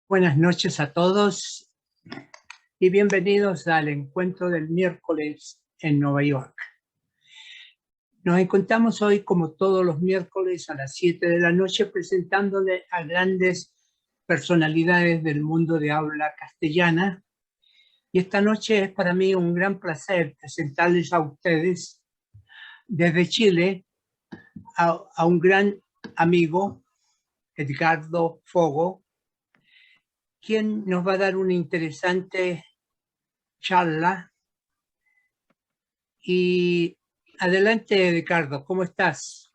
Buenas noches a todos y bienvenidos al encuentro del miércoles en Nueva York. Nos encontramos hoy, como todos los miércoles, a las 7 de la noche, presentándole a grandes personalidades del mundo de habla castellana. Y esta noche es para mí un gran placer presentarles a ustedes desde Chile a un gran amigo, Edgardo Fogo, quien nos va a dar una interesante charla. Y adelante, Ricardo, ¿cómo estás?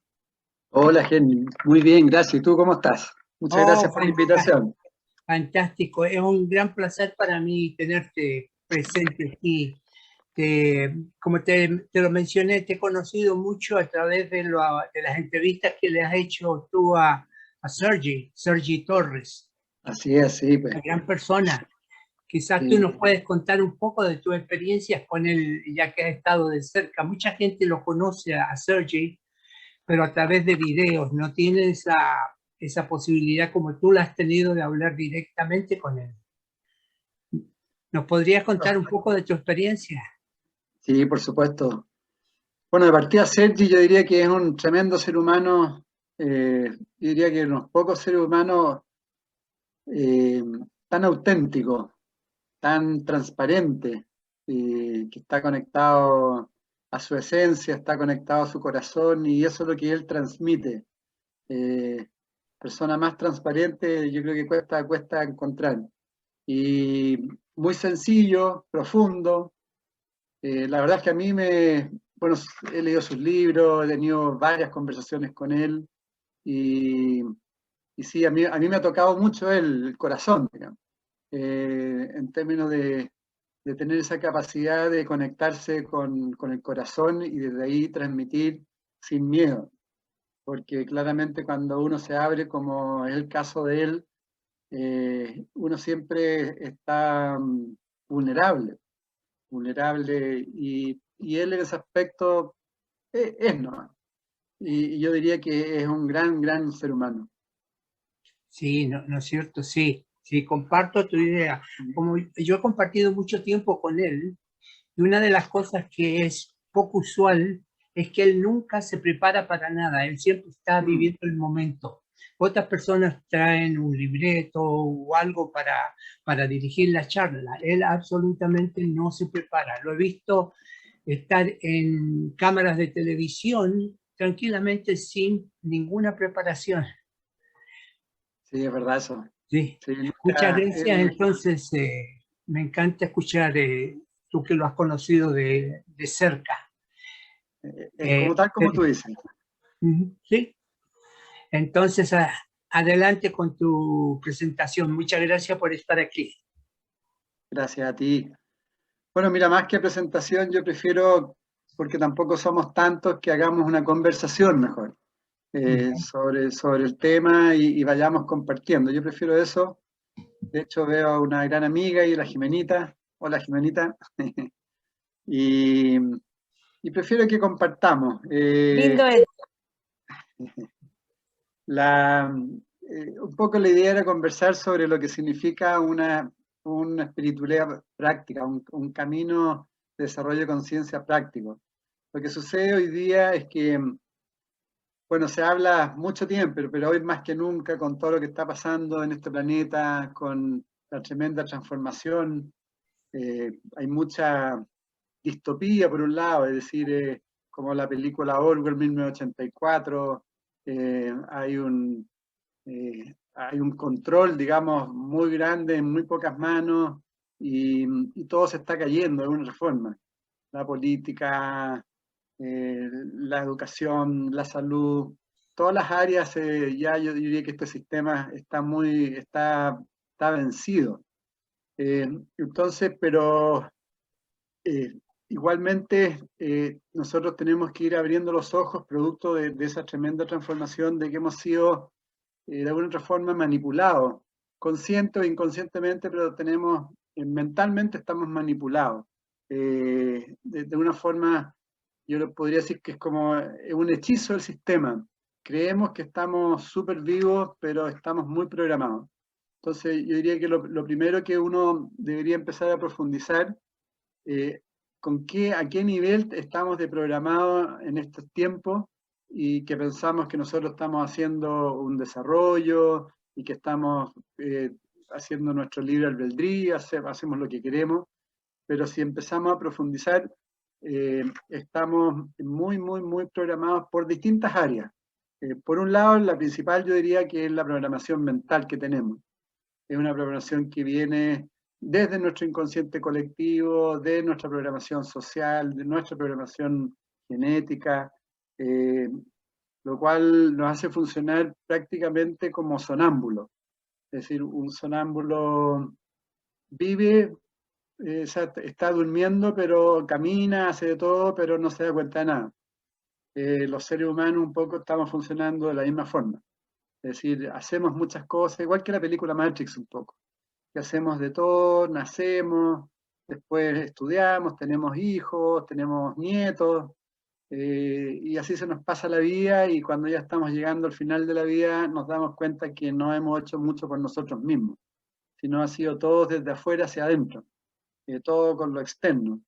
Hola, Jenny. Muy bien, gracias. ¿Y tú cómo estás? Muchas Oh, gracias por la invitación. fantástico. Es un gran placer para mí tenerte presente aquí. Como te lo mencioné, te he conocido mucho a través de las entrevistas que le has hecho tú a Sergi Torres, Así es, sí, pues. una gran persona. Quizás tú Sí, nos puedes contar un poco de tus experiencias con él, ya que has estado de cerca. Mucha gente lo conoce a Sergi, pero a través de videos, no tiene esa posibilidad como tú la has tenido de hablar directamente con él. ¿Nos podrías contar un poco de tu experiencia? sí, por supuesto. Bueno, de partida Sergi yo diría que es un tremendo ser humano. Yo diría que unos pocos seres humanos eh, tan auténticos, tan transparentes, que está conectado a su esencia, está conectado a su corazón y eso es lo que él transmite. Eh, Persona más transparente yo creo que cuesta encontrar. Y muy sencillo, profundo. La verdad es que bueno, he leído sus libros, he tenido varias conversaciones con él y, y sí, a mí me ha tocado mucho el corazón, digamos, en términos de tener esa capacidad de conectarse con el corazón y desde ahí transmitir sin miedo, porque claramente cuando uno se abre, como es el caso de él, uno siempre está vulnerable, y él en ese aspecto es no. Y yo diría que es un gran ser humano. Sí, no, no es cierto, sí, sí, comparto tu idea. Como yo he compartido mucho tiempo con él, y una de las cosas que es poco usual es que él nunca se prepara para nada, él siempre está Mm, viviendo el momento. Otras personas traen un libreto o algo para dirigir la charla. Él absolutamente no se prepara. Lo he visto estar en cámaras de televisión tranquilamente sin ninguna preparación. sí, es verdad eso. Sí, Sí, muchas nunca, gracias. Entonces, me encanta escuchar tú que lo has conocido de cerca. es Eh, como tal como tú dices. sí, entonces adelante con tu presentación. Muchas gracias por estar aquí. Gracias a ti. Bueno, mira, más que presentación, yo prefiero, porque tampoco somos tantos, que hagamos una conversación mejor sobre el tema y vayamos compartiendo. Yo prefiero eso. De hecho, veo a una gran amiga y la Jimenita. Hola, Jimenita. Y, y prefiero que compartamos. Lindo es. La, un poco la idea era conversar sobre lo que significa una espiritualidad práctica, un camino de desarrollo de conciencia práctico. Lo que sucede hoy día es que, bueno, se habla mucho tiempo, pero hoy más que nunca, con todo lo que está pasando en este planeta, con la tremenda transformación, hay mucha distopía por un lado, es decir, como la película Orwell 1984, hay un control, digamos, muy grande en muy pocas manos y todo se está cayendo, es una reforma. La política, la educación, la salud, todas las áreas, ya yo diría que este sistema está vencido. Entonces, pero eh, igualmente nosotros tenemos que ir abriendo los ojos producto de esa tremenda transformación de que hemos sido de alguna otra forma manipulados, consciente o inconscientemente, pero mentalmente estamos manipulados. De una forma, yo lo podría decir que es como un hechizo del sistema. Creemos que estamos súper vivos, pero estamos muy programados. Entonces yo diría que lo primero que uno debería empezar a profundizar, a qué nivel estamos de programado en estos tiempos y que pensamos que nosotros estamos haciendo un desarrollo y que estamos haciendo nuestro libre albedrío, hacemos lo que queremos, pero si empezamos a profundizar, estamos muy, muy, muy programados por distintas áreas. Por un lado, la principal yo diría que es la programación mental que tenemos. Es una programación que viene desde nuestro inconsciente colectivo, de nuestra programación social, de nuestra programación genética, lo cual nos hace funcionar prácticamente como sonámbulos. Es decir, un sonámbulo vive, está durmiendo, pero camina, hace de todo, pero no se da cuenta de nada. Los seres humanos un poco estamos funcionando de la misma forma. Es decir, hacemos muchas cosas, igual que la película Matrix un poco, que hacemos de todo, nacemos, después estudiamos, tenemos hijos, tenemos nietos, y así se nos pasa la vida y cuando ya estamos llegando al final de la vida nos damos cuenta que no hemos hecho mucho por nosotros mismos, sino ha sido todo desde afuera hacia adentro, todo con lo externo.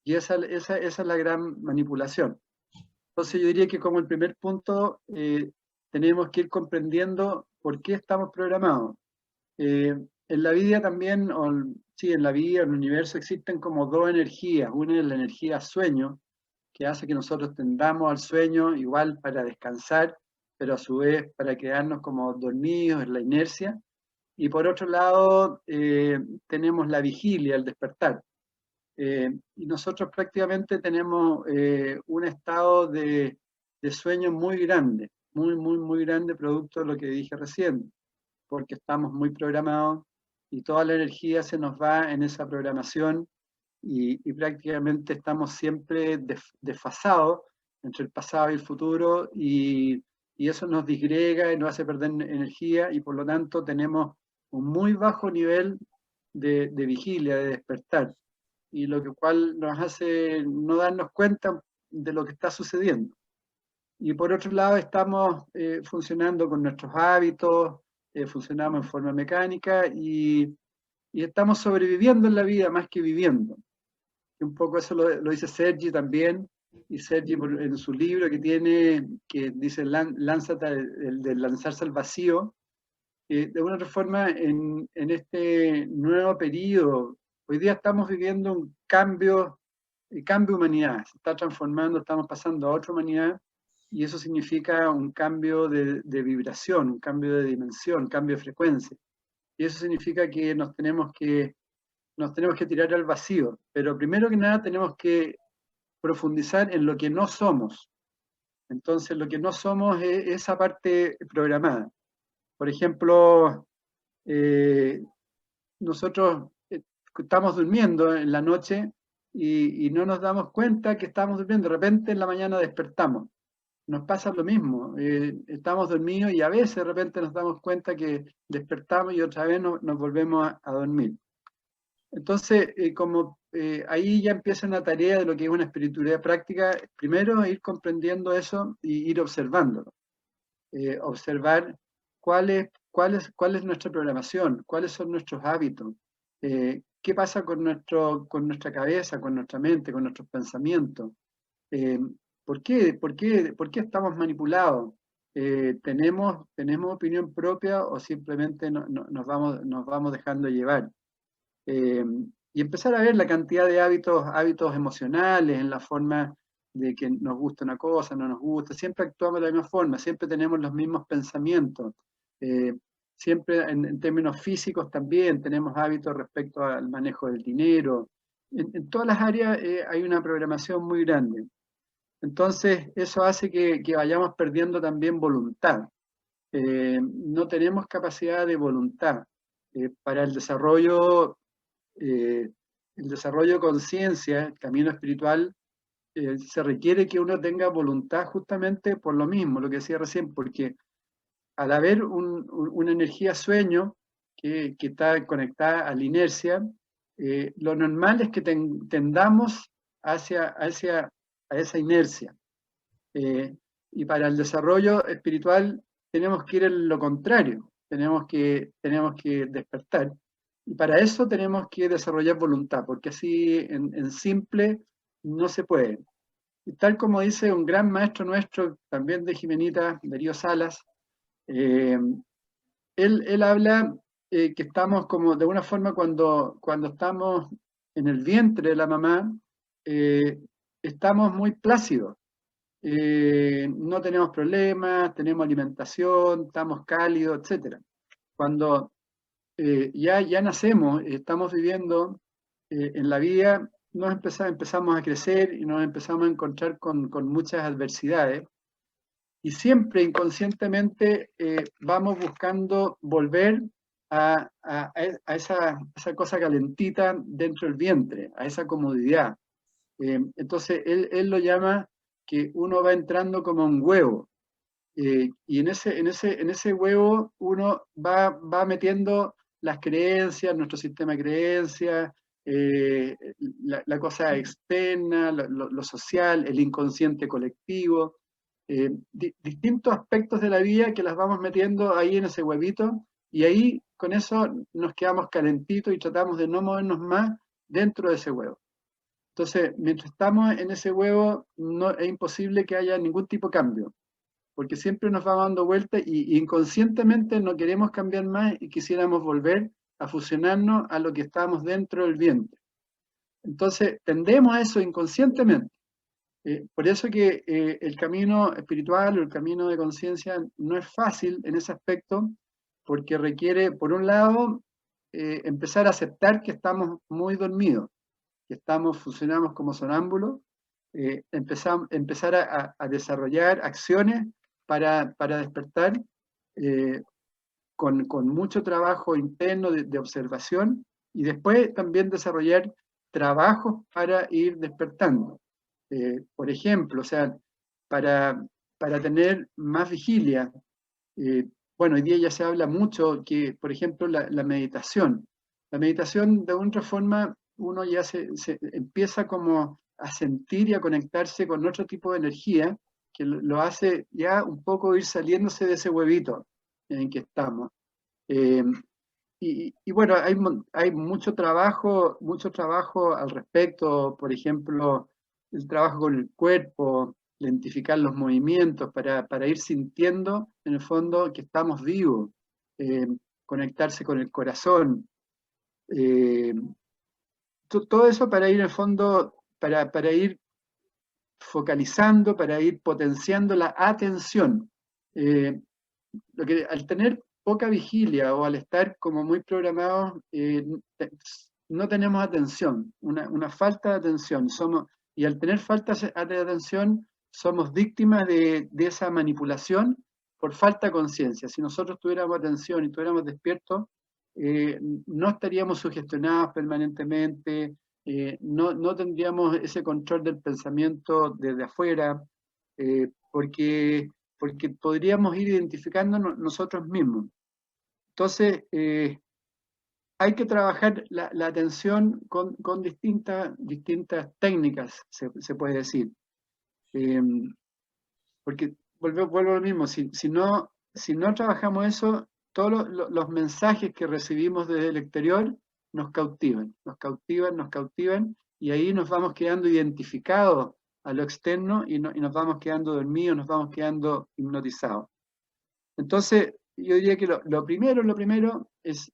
Y esa es la gran manipulación. Entonces yo diría que como el primer punto tenemos que ir comprendiendo por qué estamos programados. En la vida también, sí, en la vida, en el universo existen como dos energías. Una es la energía sueño, que hace que nosotros tendamos al sueño igual para descansar, pero a su vez para quedarnos como dormidos en la inercia. Y por otro lado, tenemos la vigilia, el despertar. Y nosotros prácticamente tenemos un estado de sueño muy grande, muy, muy, muy grande, producto de lo que dije recién, porque estamos muy programados y toda la energía se nos va en esa programación y prácticamente estamos siempre desfasados entre el pasado y el futuro y eso nos disgrega y nos hace perder energía y por lo tanto tenemos un muy bajo nivel de vigilia, de despertar y lo cual nos hace no darnos cuenta de lo que está sucediendo. Y por otro lado estamos funcionando con nuestros hábitos, funcionamos en forma mecánica y estamos sobreviviendo en la vida más que viviendo. Y un poco eso lo dice Sergi también, y Sergi en su libro que dice lánzate, el de lanzarse al vacío, de una otra forma en este nuevo periodo, hoy día estamos viviendo un cambio de humanidad, se está transformando, estamos pasando a otra humanidad, y eso significa un cambio de vibración, un cambio de dimensión, un cambio de frecuencia. Y eso significa que nos tenemos que tirar al vacío, pero primero que nada tenemos que profundizar en lo que no somos. Entonces, lo que no somos es esa parte programada. Por ejemplo, nosotros estamos durmiendo en la noche y no nos damos cuenta que estamos durmiendo. De repente en la mañana despertamos. Nos pasa lo mismo. Estamos dormidos y a veces de repente nos damos cuenta que despertamos y otra vez nos volvemos a dormir. Entonces, ahí ya empieza una tarea de lo que es una espiritualidad práctica, primero ir comprendiendo eso y ir observándolo. Observar cuál es nuestra programación, cuáles son nuestros hábitos, qué pasa con nuestra cabeza, con nuestra mente, con nuestros pensamientos. ¿Por qué estamos manipulados? ¿Tenemos opinión propia o simplemente nos vamos dejando llevar? Y empezar a ver la cantidad de hábitos emocionales en la forma de que nos gusta una cosa, no nos gusta, siempre actuamos de la misma forma, siempre tenemos los mismos pensamientos, siempre en términos físicos también tenemos hábitos respecto al manejo del dinero, en todas las áreas hay una programación muy grande. Entonces eso hace que vayamos perdiendo también voluntad, no tenemos capacidad de voluntad para el desarrollo de conciencia, el camino espiritual, se requiere que uno tenga voluntad justamente por lo mismo, lo que decía recién, porque al haber una energía sueño que está conectada a la inercia, lo normal es que tendamos a esa inercia. Y para el desarrollo espiritual tenemos que ir en lo contrario, tenemos que despertar. Y para eso tenemos que desarrollar voluntad, porque así en simple no se puede. Y tal como dice un gran maestro nuestro, también de Jimenita, Darío Salas, él habla que estamos como de una forma cuando estamos en el vientre de la mamá, estamos muy plácidos. No tenemos problemas, tenemos alimentación, estamos cálidos, etc. Cuando ya nacemos, estamos viviendo en la vida, empezamos a crecer y nos empezamos a encontrar con muchas adversidades. Y siempre inconscientemente vamos buscando volver a esa cosa calentita dentro del vientre, a esa comodidad. Entonces él lo llama que uno va entrando como un huevo. Y en ese huevo uno va metiendo las creencias, nuestro sistema de creencias, la cosa externa, lo social, el inconsciente colectivo, distintos aspectos de la vida que las vamos metiendo ahí en ese huevito, y ahí con eso nos quedamos calentitos y tratamos de no movernos más dentro de ese huevo. Entonces, mientras estamos en ese huevo, no, es imposible que haya ningún tipo de cambio, porque siempre nos vamos dando vueltas y inconscientemente no queremos cambiar más y quisiéramos volver a fusionarnos a lo que estábamos dentro del vientre. Entonces, tendemos a eso inconscientemente. Por eso que el camino espiritual o el camino de conciencia no es fácil en ese aspecto, porque requiere, por un lado, empezar a aceptar que estamos muy dormidos, que funcionamos como sonámbulos, empezar a desarrollar acciones para despertar con mucho trabajo interno de observación, y después también desarrollar trabajos para ir despertando. Por ejemplo, o sea, para tener más vigilia, bueno, hoy día ya se habla mucho que, por ejemplo, la meditación. La meditación, de otra forma, uno ya se empieza como a sentir y a conectarse con otro tipo de energía que lo hace ya un poco ir saliéndose de ese huevito en que estamos. Y bueno, hay mucho trabajo al respecto, por ejemplo, el trabajo con el cuerpo, identificar los movimientos para ir sintiendo en el fondo que estamos vivos, conectarse con el corazón, todo eso para ir en el fondo, para ir focalizando, para ir potenciando la atención. Lo que al tener poca vigilia o al estar como muy programados, no tenemos atención, una falta de atención. Y al tener falta de atención, somos víctimas de esa manipulación por falta de conciencia. Si nosotros tuviéramos atención y estuviéramos despiertos, no estaríamos sugestionados permanentemente, no tendríamos ese control del pensamiento desde afuera, porque podríamos ir identificándonos nosotros mismos. Entonces, hay que trabajar la atención con distintas técnicas, se puede decir. Porque vuelvo a lo mismo, si no trabajamos eso, todos los mensajes que recibimos desde el exterior nos cautivan, y ahí nos vamos quedando identificados a lo externo y nos vamos quedando dormidos, nos vamos quedando hipnotizados. Entonces, yo diría que lo primero es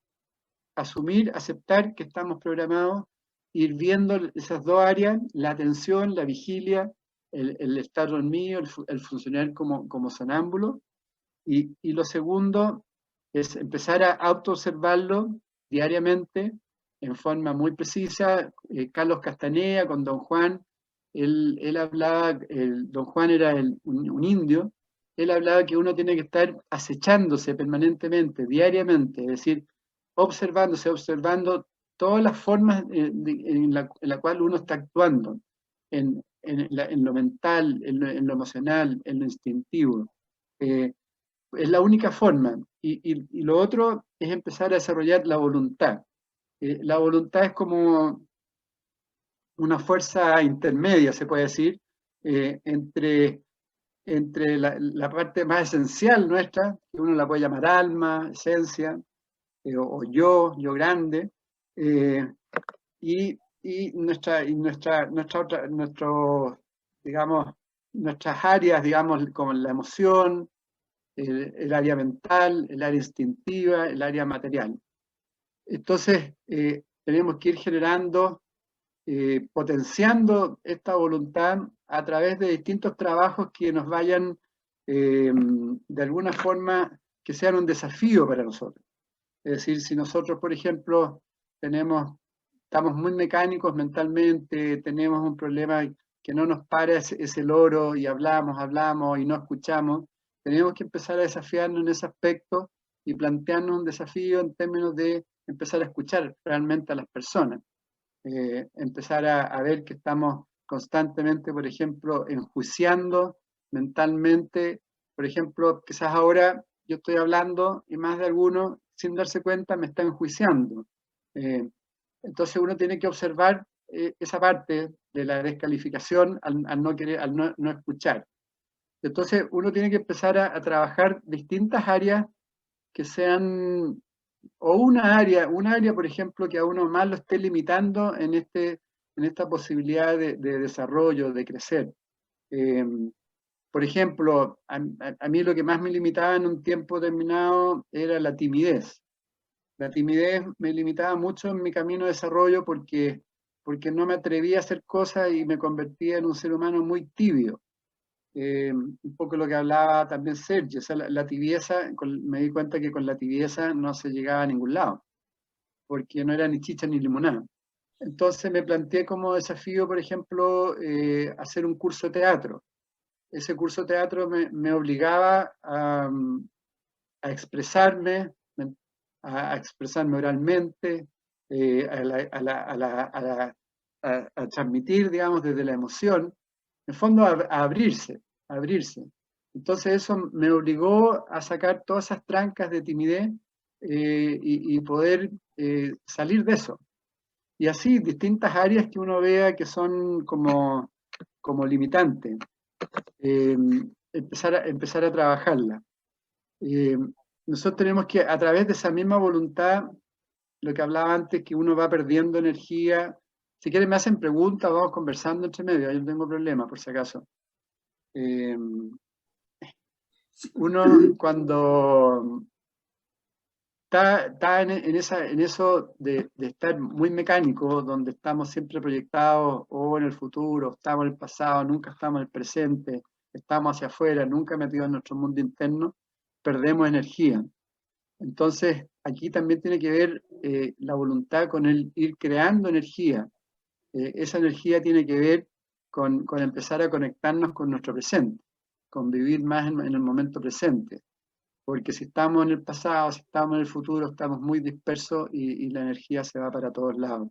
asumir, aceptar que estamos programados, ir viendo esas dos áreas, la atención, la vigilia, el estar dormido, el funcionar como sonámbulo, y lo segundo es empezar a autoobservarlo diariamente en forma muy precisa. Carlos Castaneda con Don Juan, él hablaba, Don Juan era un indio, él hablaba que uno tiene que estar acechándose permanentemente, diariamente, es decir, observando todas las formas en la cual uno está actuando, en lo mental, en lo emocional, en lo instintivo. Es la única forma. Y lo otro es empezar a desarrollar la voluntad. La voluntad es como una fuerza intermedia, se puede decir, entre entre la parte más esencial nuestra, que uno la puede llamar alma, esencia, o yo grande, y digamos, nuestras áreas, digamos, como la emoción, el área mental, el área instintiva, el área material. Entonces, tenemos que ir generando, potenciando esta voluntad a través de distintos trabajos que nos vayan, de alguna forma, que sean un desafío para nosotros. Es decir, si nosotros, por ejemplo, estamos muy mecánicos mentalmente, tenemos un problema que no nos para ese loro y hablamos y no escuchamos, tenemos que empezar a desafiarnos en ese aspecto y plantearnos un desafío en términos de empezar a escuchar realmente a las personas. Empezar a ver que estamos constantemente, por ejemplo, enjuiciando mentalmente. Por ejemplo, quizás ahora yo estoy hablando y más de alguno, sin darse cuenta, me está enjuiciando. Entonces uno tiene que observar esa parte de la descalificación al no escuchar. Entonces uno tiene que empezar a trabajar distintas áreas que sean, o una área, por ejemplo, que a uno más lo esté limitando en esta posibilidad de desarrollo, de crecer. Por ejemplo, a mí lo que más me limitaba en un tiempo determinado era la timidez. La timidez me limitaba mucho en mi camino de desarrollo porque no me atrevía a hacer cosas y me convertía en un ser humano muy tibio. Un poco lo que hablaba también Sergio, o sea, la tibieza, me di cuenta que con la tibieza no se llegaba a ningún lado, porque no era ni chicha ni limonada. Entonces me planteé como desafío, por ejemplo, hacer un curso de teatro. Ese curso de teatro me obligaba a expresarme, a expresarme oralmente, a transmitir, digamos, desde la emoción, en el fondo a abrirse. Entonces eso me obligó a sacar todas esas trancas de timidez y poder salir de eso. Y así, distintas áreas que uno vea que son como limitantes, empezar a trabajarlas. Nosotros tenemos que, a través de esa misma voluntad, lo que hablaba antes, que uno va perdiendo energía. Si quieren me hacen preguntas, vamos conversando entre medio, yo no tengo problema, por si acaso. Uno cuando está en eso de estar muy mecánico, donde estamos siempre proyectados o en el futuro, estamos en el pasado, nunca estamos en el presente, estamos hacia afuera, nunca metidos en nuestro mundo interno, perdemos energía. Entonces, aquí también tiene que ver la voluntad con el ir creando energía. Esa energía tiene que ver con empezar a conectarnos con nuestro presente, con vivir más en el momento presente. Porque si estamos en el pasado, si estamos en el futuro, estamos muy dispersos y la energía se va para todos lados.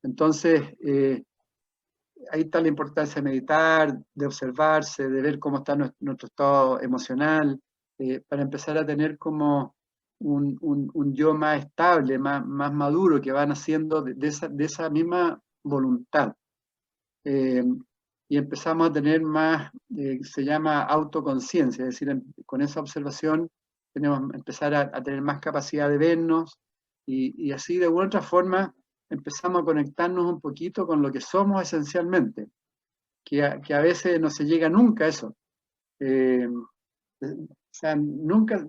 Entonces, ahí está la importancia de meditar, de observarse, de ver cómo está nuestro estado emocional, para empezar a tener como un yo más estable, más maduro, que va naciendo de esa misma voluntad. Y empezamos a tener más, se llama autoconciencia, es decir, con esa observación tenemos que empezar a tener más capacidad de vernos y así de alguna otra forma empezamos a conectarnos un poquito con lo que somos esencialmente, que a veces no se llega nunca a eso. O sea, nunca,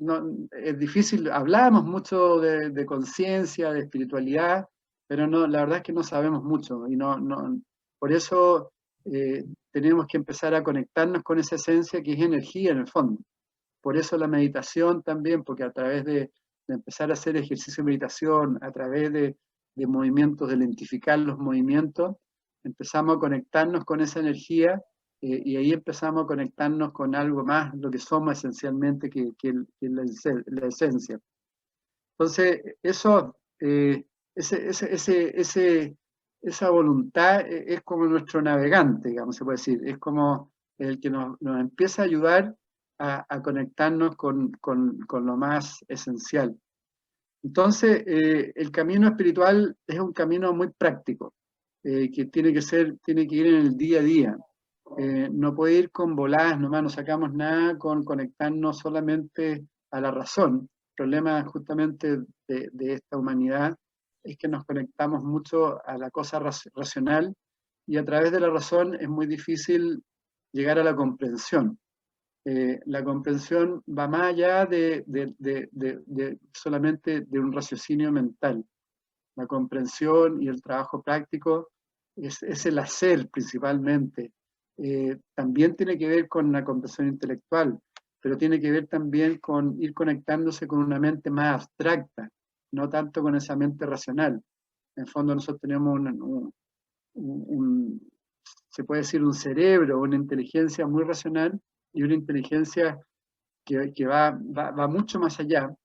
es difícil, hablamos mucho de conciencia, de espiritualidad, pero no, la verdad es que no sabemos mucho y por eso tenemos que empezar a conectarnos con esa esencia que es energía en el fondo. Por eso la meditación también, porque a través de empezar a hacer ejercicio de meditación, a través de movimientos, de lentificar los movimientos, empezamos a conectarnos con esa energía y ahí empezamos a conectarnos con algo más, lo que somos esencialmente, que la esencia. Entonces, eso, esa voluntad es como nuestro navegante, digamos, se puede decir, es como el que nos empieza a ayudar a conectarnos con lo más esencial. Entonces, el camino espiritual es un camino muy práctico, que tiene que ir en el día a día. no puede ir con voladas nomás, no sacamos nada con conectarnos solamente a la razón. El problema justamente de esta humanidad es que nos conectamos mucho a la cosa racional, y a través de la razón es muy difícil llegar a la comprensión. La comprensión va más allá de solamente de un raciocinio mental. La comprensión y el trabajo práctico es el hacer principalmente. También tiene que ver con la comprensión intelectual, pero tiene que ver también con ir conectándose con una mente más abstracta, no tanto con esa mente racional. En el fondo nosotros tenemos se puede decir un cerebro, una inteligencia muy racional y una inteligencia que va mucho más allá,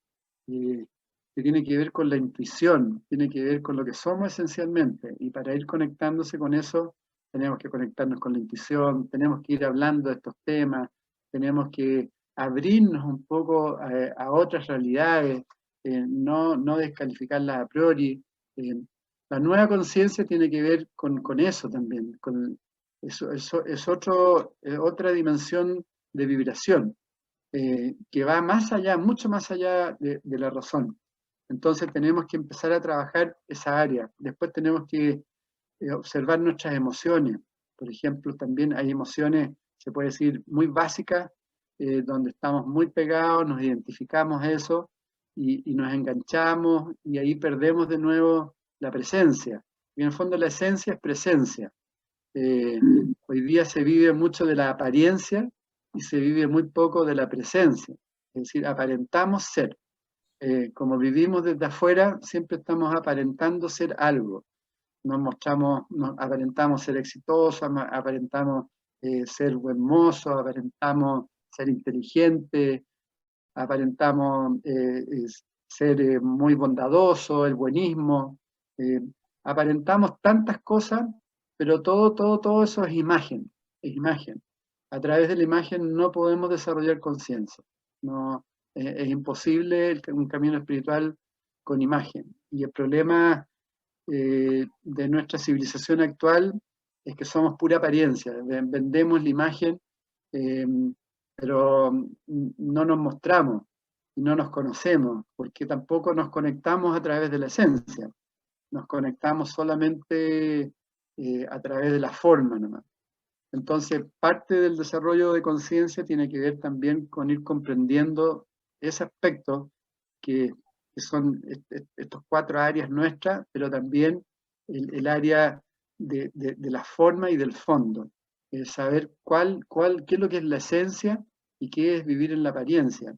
que tiene que ver con la intuición, tiene que ver con lo que somos esencialmente, y para ir conectándose con eso tenemos que conectarnos con la intuición, tenemos que ir hablando de estos temas, tenemos que abrirnos un poco a otras realidades, no descalificarlas a priori. La nueva conciencia tiene que ver con eso también, eso es otra dimensión de vibración, que va más allá, mucho más allá de la razón. Entonces tenemos que empezar a trabajar esa área. Después tenemos que observar nuestras emociones. Por ejemplo, también hay emociones, se puede decir, muy básicas, donde estamos muy pegados, nos identificamos eso y nos enganchamos, y ahí perdemos de nuevo la presencia. Y en el fondo la esencia es presencia. Hoy día se vive mucho de la apariencia y se vive muy poco de la presencia. Es decir, aparentamos ser. Como vivimos desde afuera, siempre estamos aparentando ser algo. Aparentamos ser exitosos, aparentamos ser buen mozo, aparentamos ser inteligente, aparentamos ser muy bondadoso, el buenismo. eh, Aparentamos tantas cosas, pero todo eso es imagen, es imagen. A través de la imagen no podemos desarrollar conciencia. No, es imposible un camino espiritual con imagen. Y el problema de nuestra civilización actual es que somos pura apariencia. Vendemos la imagen, eh, pero no nos mostramos y no nos conocemos, porque tampoco nos conectamos a través de la esencia. Nos conectamos solamente a través de la forma nomás. Entonces, parte del desarrollo de conciencia tiene que ver también con ir comprendiendo ese aspecto que son estos 4 áreas nuestras, pero también el área de la forma y del fondo. Saber qué es lo que es la esencia y qué es vivir en la apariencia.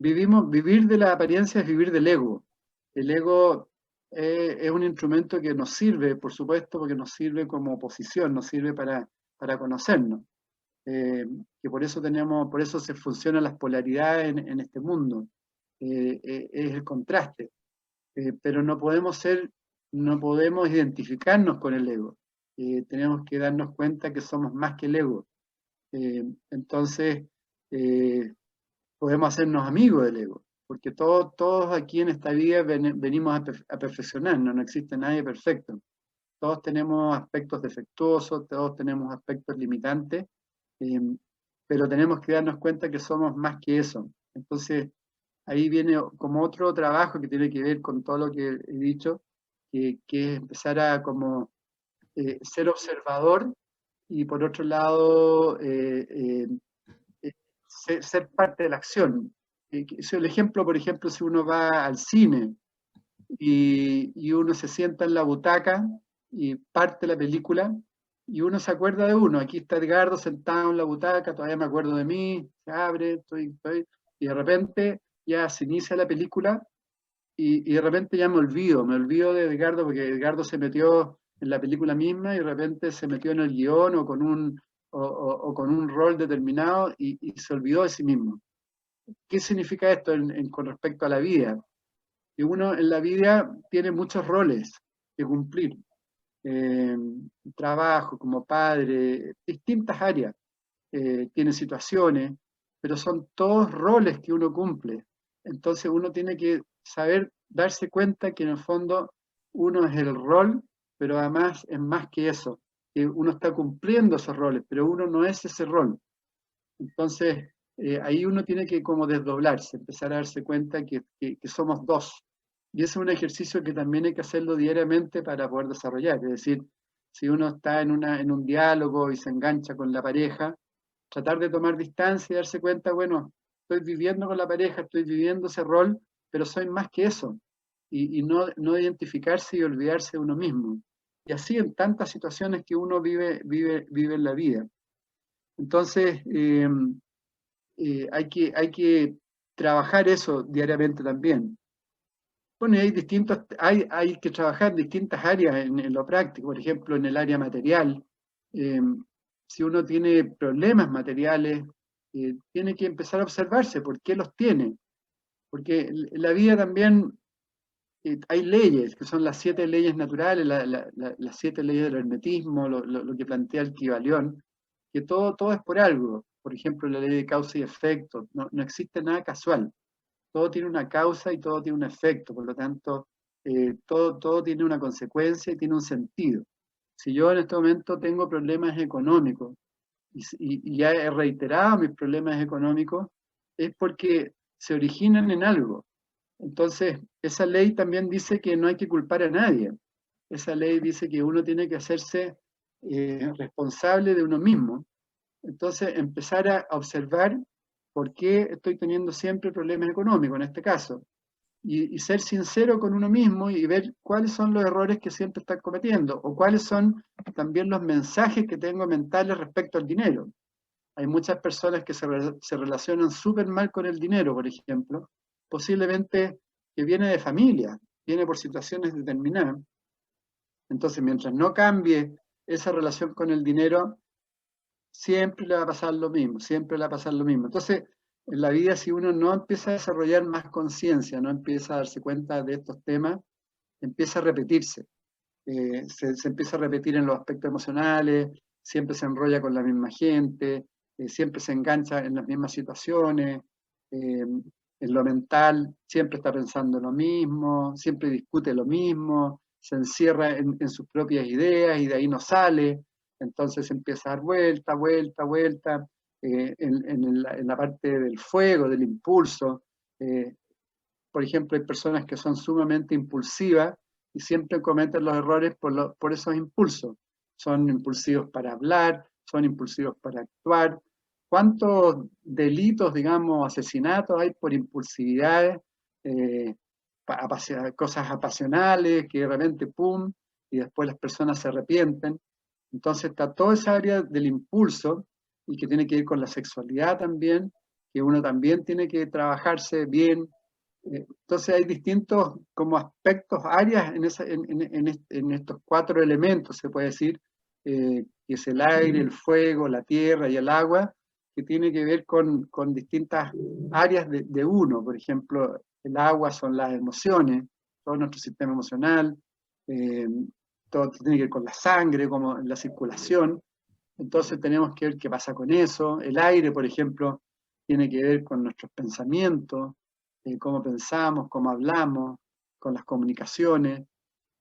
Vivir de la apariencia es vivir del ego. El ego es un instrumento que nos sirve, por supuesto, porque nos sirve como oposición, nos sirve para conocernos. Que por eso se funcionan las polaridades en este mundo. Es el contraste. Pero no podemos identificarnos con el ego. Tenemos que darnos cuenta que somos más que el ego. Entonces, podemos hacernos amigos del ego, porque todos aquí en esta vida venimos a perfeccionarnos, no existe nadie perfecto. Todos tenemos aspectos defectuosos, todos tenemos aspectos limitantes, eh, pero tenemos que darnos cuenta que somos más que eso. Entonces, ahí viene como otro trabajo que tiene que ver con todo lo que he dicho, que es empezar a como ser observador, y por otro lado ser parte de la acción. El ejemplo, por ejemplo, si uno va al cine y uno se sienta en la butaca y parte la película, y uno se acuerda de uno. Aquí está Edgardo sentado en la butaca, todavía me acuerdo de mí, se abre, y de repente ya se inicia la película, y de repente ya me olvido de Edgardo, porque Edgardo se metió en la película misma y de repente se metió en el guión o con un rol determinado, y se olvidó de sí mismo. ¿Qué significa esto con respecto a la vida? Que uno en la vida tiene muchos roles que cumplir. Eh, Trabajo, como padre, distintas áreas, tiene situaciones, pero son todos roles que uno cumple. Entonces uno tiene que saber darse cuenta que en el fondo uno es el rol, pero además es más que eso. que uno está cumpliendo esos roles, pero uno no es ese rol. Entonces, ahí uno tiene que como desdoblarse, empezar a darse cuenta que somos dos. Y ese es un ejercicio que también hay que hacerlo diariamente para poder desarrollar. Es decir, si uno está en un diálogo y se engancha con la pareja, tratar de tomar distancia y darse cuenta, bueno, estoy viviendo con la pareja, estoy viviendo ese rol, pero soy más que eso. Y no identificarse y olvidarse de uno mismo. Y así en tantas situaciones que uno vive en la vida. Entonces, hay que trabajar eso diariamente también. Bueno, y hay que trabajar en distintas áreas en lo práctico, por ejemplo, en el área material. Eh, si uno tiene problemas materiales, tiene que empezar a observarse por qué los tiene. Porque en la vida también hay leyes, que son las 7 leyes naturales, las 7 leyes del hermetismo, lo que plantea el Kybalión, que todo es por algo. Por ejemplo, la ley de causa y efecto. No existe nada casual. Todo tiene una causa y todo tiene un efecto. Por lo tanto, todo tiene una consecuencia y tiene un sentido. Si yo en este momento tengo problemas económicos y ya he reiterado mis problemas económicos, es porque se originan en algo. Entonces, esa ley también dice que no hay que culpar a nadie. Esa ley dice que uno tiene que hacerse responsable de uno mismo. Entonces, empezar a observar por qué estoy teniendo siempre problemas económicos, en este caso, y ser sincero con uno mismo y ver cuáles son los errores que siempre están cometiendo o cuáles son también los mensajes que tengo mentales respecto al dinero. Hay muchas personas que se relacionan súper mal con el dinero, por ejemplo, posiblemente que viene de familia, viene por situaciones determinadas. Entonces, mientras no cambie esa relación con el dinero, siempre le va a pasar lo mismo, siempre le va a pasar lo mismo. Entonces, en la vida, si uno no empieza a desarrollar más conciencia, no empieza a darse cuenta de estos temas, empieza a repetirse. Se empieza a repetir en los aspectos emocionales, siempre se enrolla con la misma gente, siempre se engancha en las mismas situaciones, en lo mental siempre está pensando lo mismo, siempre discute lo mismo, se encierra en sus propias ideas y de ahí no sale, entonces empieza a dar vuelta, vuelta, vuelta, en la parte del fuego, del impulso. Por ejemplo, hay personas que son sumamente impulsivas y siempre cometen los errores por esos impulsos. Son impulsivos para hablar, son impulsivos para actuar. ¿Cuántos delitos, digamos, asesinatos hay por impulsividades, eh, cosas apasionales que de repente, ¡pum!, y después las personas se arrepienten? Entonces está toda esa área del impulso y que tiene que ir con la sexualidad también, que uno también tiene que trabajarse bien. Entonces hay distintos como aspectos, áreas en estos 4 elementos, se puede decir, que es el aire, el fuego, la tierra y el agua, que tiene que ver con distintas áreas de uno. Por ejemplo, el agua son las emociones, todo nuestro sistema emocional, todo tiene que ver con la sangre, como en la circulación. Entonces tenemos que ver qué pasa con eso. El aire, por ejemplo, tiene que ver con nuestros pensamientos, cómo pensamos, cómo hablamos, con las comunicaciones,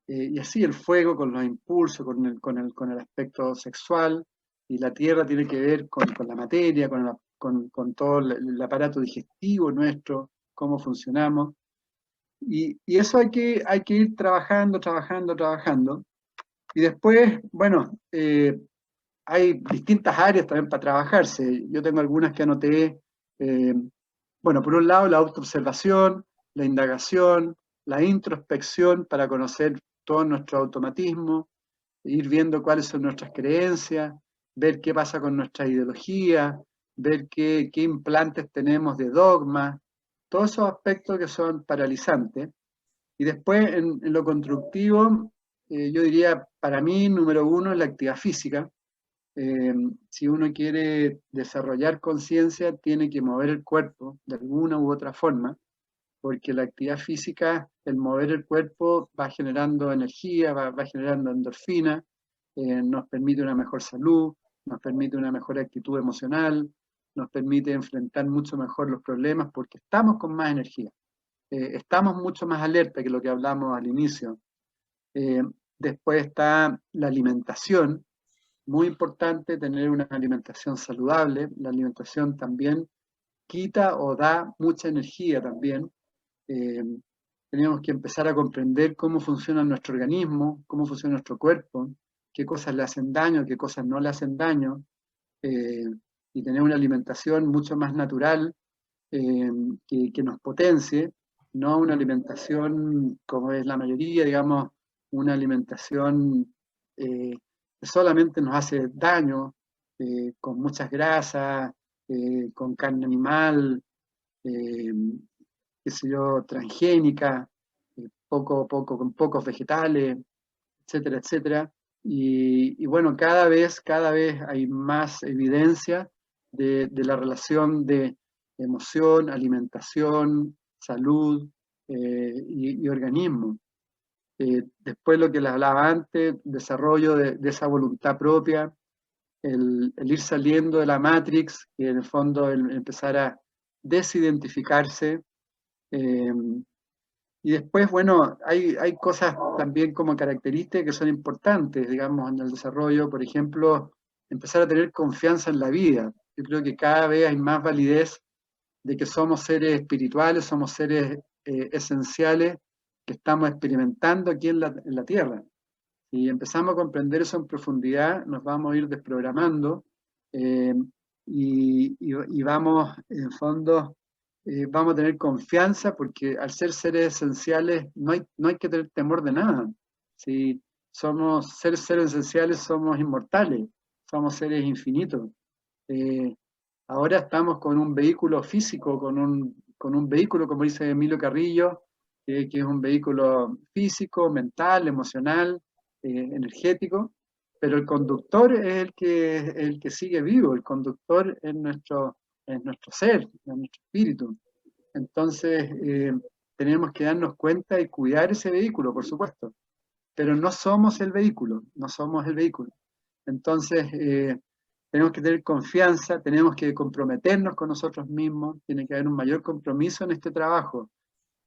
y así el fuego con los impulsos, con el aspecto sexual, y la tierra tiene que ver con la materia, con todo el aparato digestivo nuestro, cómo funcionamos. Y eso hay que ir trabajando, trabajando, trabajando. Y después, bueno, hay distintas áreas también para trabajarse. Yo tengo algunas que anoté. Bueno, por un lado, la autoobservación, la indagación, la introspección para conocer todo nuestro automatismo, ir viendo cuáles son nuestras creencias, ver qué pasa con nuestra ideología, ver qué implantes tenemos de dogma, todos esos aspectos que son paralizantes. Y después, en lo constructivo, yo diría, para mí, número 1 es la actividad física. Si uno quiere desarrollar conciencia, tiene que mover el cuerpo de alguna u otra forma, porque la actividad física, el mover el cuerpo, va generando energía, va generando endorfina, nos permite una mejor salud, nos permite una mejor actitud emocional, nos permite enfrentar mucho mejor los problemas porque estamos con más energía, estamos mucho más alerta que lo que hablamos al inicio. Después está la alimentación, muy importante tener una alimentación saludable. La alimentación también quita o da mucha energía también. Tenemos que empezar a comprender cómo funciona nuestro organismo, cómo funciona nuestro cuerpo, qué cosas le hacen daño, qué cosas no le hacen daño, y tener una alimentación mucho más natural, que nos potencie, no una alimentación como es la mayoría, digamos, una alimentación que solamente nos hace daño, con muchas grasas, con carne animal, eh, qué sé yo, transgénica, con pocos vegetales, etcétera, etcétera. Y bueno, cada vez hay más evidencia de la relación de emoción, alimentación, salud, y organismo. Después lo que les hablaba antes, desarrollo de esa voluntad propia, el ir saliendo de la Matrix, y en el fondo el empezar a desidentificarse. eh, y después, bueno, hay cosas también como características que son importantes, digamos, en el desarrollo. Por ejemplo, empezar a tener confianza en la vida. Yo creo que cada vez hay más validez de que somos seres espirituales, somos seres esenciales que estamos experimentando aquí en la Tierra. Si empezamos a comprender eso en profundidad, nos vamos a ir desprogramando, eh, y vamos, en fondo, vamos a tener confianza, porque al ser seres esenciales no hay que tener temor de nada. Si somos seres esenciales, somos inmortales, somos seres infinitos. Eh, Ahora estamos con un vehículo físico, con un vehículo, como dice Emilio Carrillo, que es un vehículo físico, mental, emocional, energético, pero el conductor es el que sigue vivo, el conductor es nuestro ser, es nuestro espíritu. Entonces, tenemos que darnos cuenta y cuidar ese vehículo, por supuesto, pero no somos el vehículo, no somos el vehículo. Entonces, tenemos que tener confianza, tenemos que comprometernos con nosotros mismos, tiene que haber un mayor compromiso en este trabajo.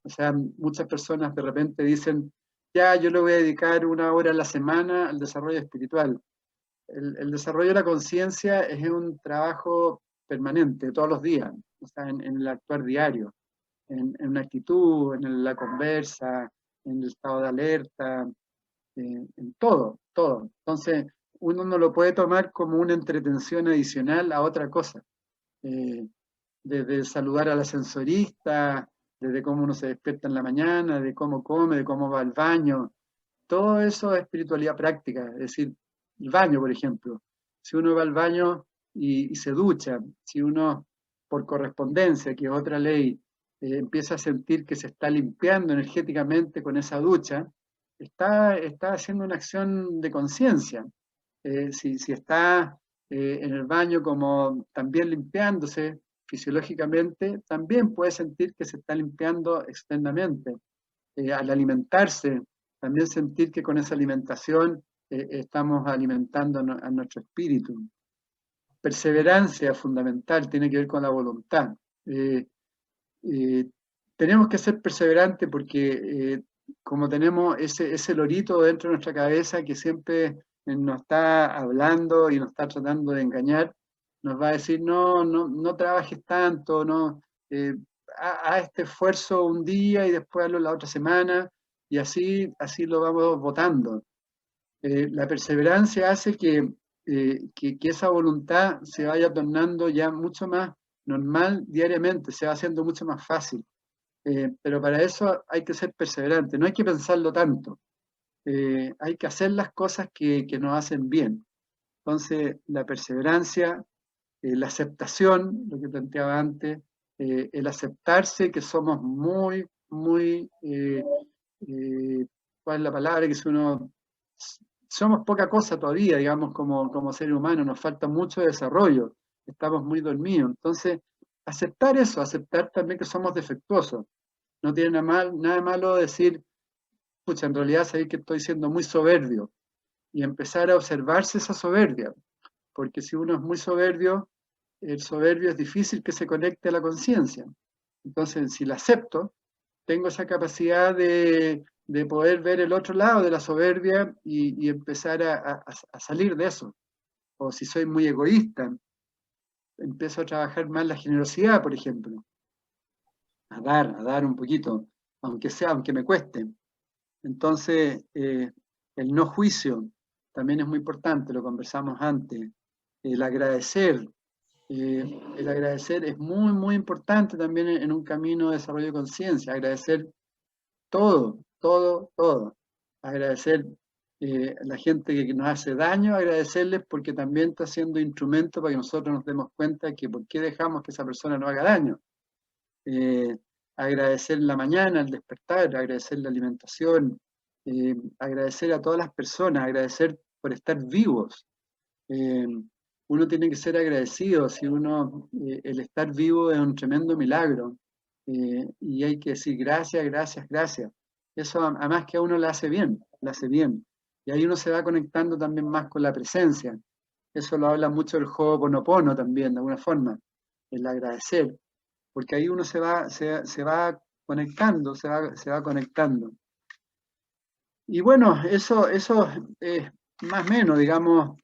O sea, muchas personas de repente dicen, ya, yo le voy a dedicar 1 hora a la semana al desarrollo espiritual. El desarrollo de la conciencia es un trabajo permanente, todos los días, o sea, en el actuar diario, en una actitud, en la conversa, en el estado de alerta, en todo, todo. Entonces, uno no lo puede tomar como una entretención adicional a otra cosa. Eh, Desde saludar a la sensorista, desde cómo uno se despierta en la mañana, de cómo come, de cómo va al baño. Todo eso es espiritualidad práctica. Es decir, el baño, por ejemplo. Si uno va al baño y se ducha, si uno, por correspondencia, que es otra ley, empieza a sentir que se está limpiando energéticamente con esa ducha, está haciendo una acción de conciencia. Si está en el baño como también limpiándose fisiológicamente, también puede sentir que se está limpiando externamente. Al alimentarse, también sentir que con esa alimentación estamos alimentando a nuestro espíritu. Perseverancia fundamental, tiene que ver con la voluntad. Eh, Tenemos que ser perseverantes porque, como tenemos ese lorito dentro de nuestra cabeza que siempre nos está hablando y nos está tratando de engañar, nos va a decir, no, no, no trabajes tanto, no, haz este esfuerzo un día y después hazlo la otra semana, y así lo vamos botando. La perseverancia hace que esa voluntad se vaya tornando ya mucho más normal diariamente, se va haciendo mucho más fácil. Pero para eso hay que ser perseverante, no hay que pensarlo tanto. Hay que hacer las cosas que nos hacen bien. Entonces, la perseverancia, la aceptación, lo que planteaba antes, el aceptarse que somos muy, muy, ¿cuál es la palabra? Que si uno, somos poca cosa todavía, digamos, como ser humano, nos falta mucho desarrollo, estamos muy dormidos. Entonces, aceptar eso, aceptar también que somos defectuosos. No tiene nada malo decir, pucha, en realidad sabéis que estoy siendo muy soberbio, y empezar a observarse esa soberbia, porque si uno es muy soberbio, el soberbio es difícil que se conecte a la conciencia. Entonces, si la acepto, tengo esa capacidad de poder ver el otro lado de la soberbia y empezar a salir de eso. o si soy muy egoísta, empiezo a trabajar más la generosidad, por ejemplo, a dar un poquito, aunque me cueste. Entonces, el no juicio también es muy importante, lo conversamos antes. El agradecer es muy, muy importante también en un camino de desarrollo de conciencia. Agradecer todo, todo, todo. Agradecer a la gente que nos hace daño, agradecerles porque también está siendo instrumento para que nosotros nos demos cuenta que por qué dejamos que esa persona no haga daño. Agradecer la mañana, el despertar, agradecer la alimentación, agradecer a todas las personas, agradecer por estar vivos. Uno tiene que ser agradecido, si el estar vivo es un tremendo milagro, y hay que decir gracias, gracias, gracias. Eso además que a uno le hace bien, y ahí uno se va conectando también más con la presencia. Eso lo habla mucho el Ho'oponopono también, de alguna forma, el agradecer, porque ahí uno se va conectando, se va conectando. Y bueno, eso es más o menos, digamos.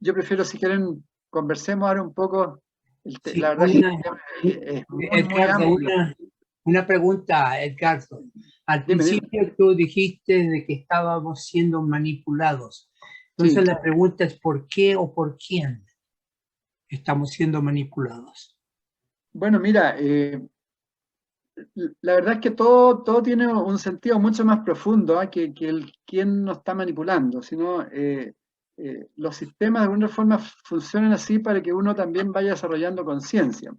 Yo prefiero, si quieren, conversemos ahora un poco. Sí, La verdad es muy, muy Edgardo, amplio. una pregunta, Edgardo. Al Dime. principio tú dijiste de que estábamos siendo manipulados. Entonces Sí. la pregunta es ¿por qué o por quién estamos siendo manipulados? Bueno, mira, la verdad es que todo tiene un sentido mucho más profundo, que el quién nos está manipulando, sino los sistemas de alguna forma funcionan así para que uno también vaya desarrollando conciencia.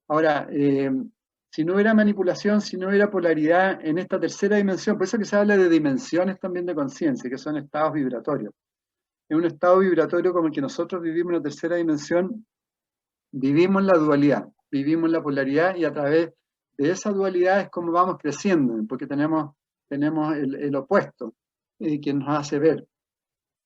Ahora, si no hubiera manipulación, si no hubiera polaridad en esta tercera dimensión, por eso que se habla de dimensiones también de conciencia, que son estados vibratorios. En un estado vibratorio como el que nosotros vivimos en la tercera dimensión, vivimos la dualidad, vivimos la polaridad, y a través de esa dualidad es como vamos creciendo, porque tenemos el opuesto que nos hace ver.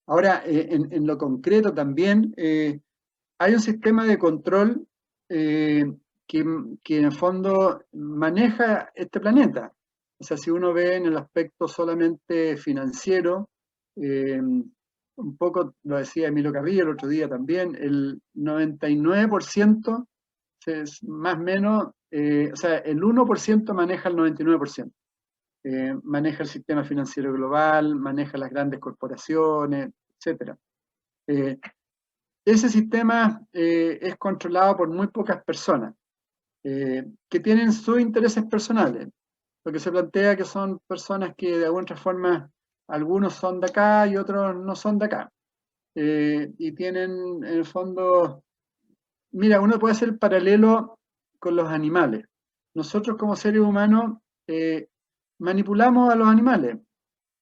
Ahora, en lo concreto también, hay un sistema de control que en el fondo maneja este planeta. O sea, si uno ve en el aspecto solamente financiero, un poco lo decía Emilio Carrillo el otro día también, el 99% es más o menos, o sea, el 1% maneja el 99%. Maneja el sistema financiero global, maneja las grandes corporaciones, etc. Ese sistema es controlado por muy pocas personas que tienen sus intereses personales. Lo que se plantea que son personas que de alguna forma, algunos son de acá y otros no son de acá. Y tienen, en el fondo, mira, uno puede hacer el paralelo con los animales. Nosotros como seres humanos manipulamos a los animales.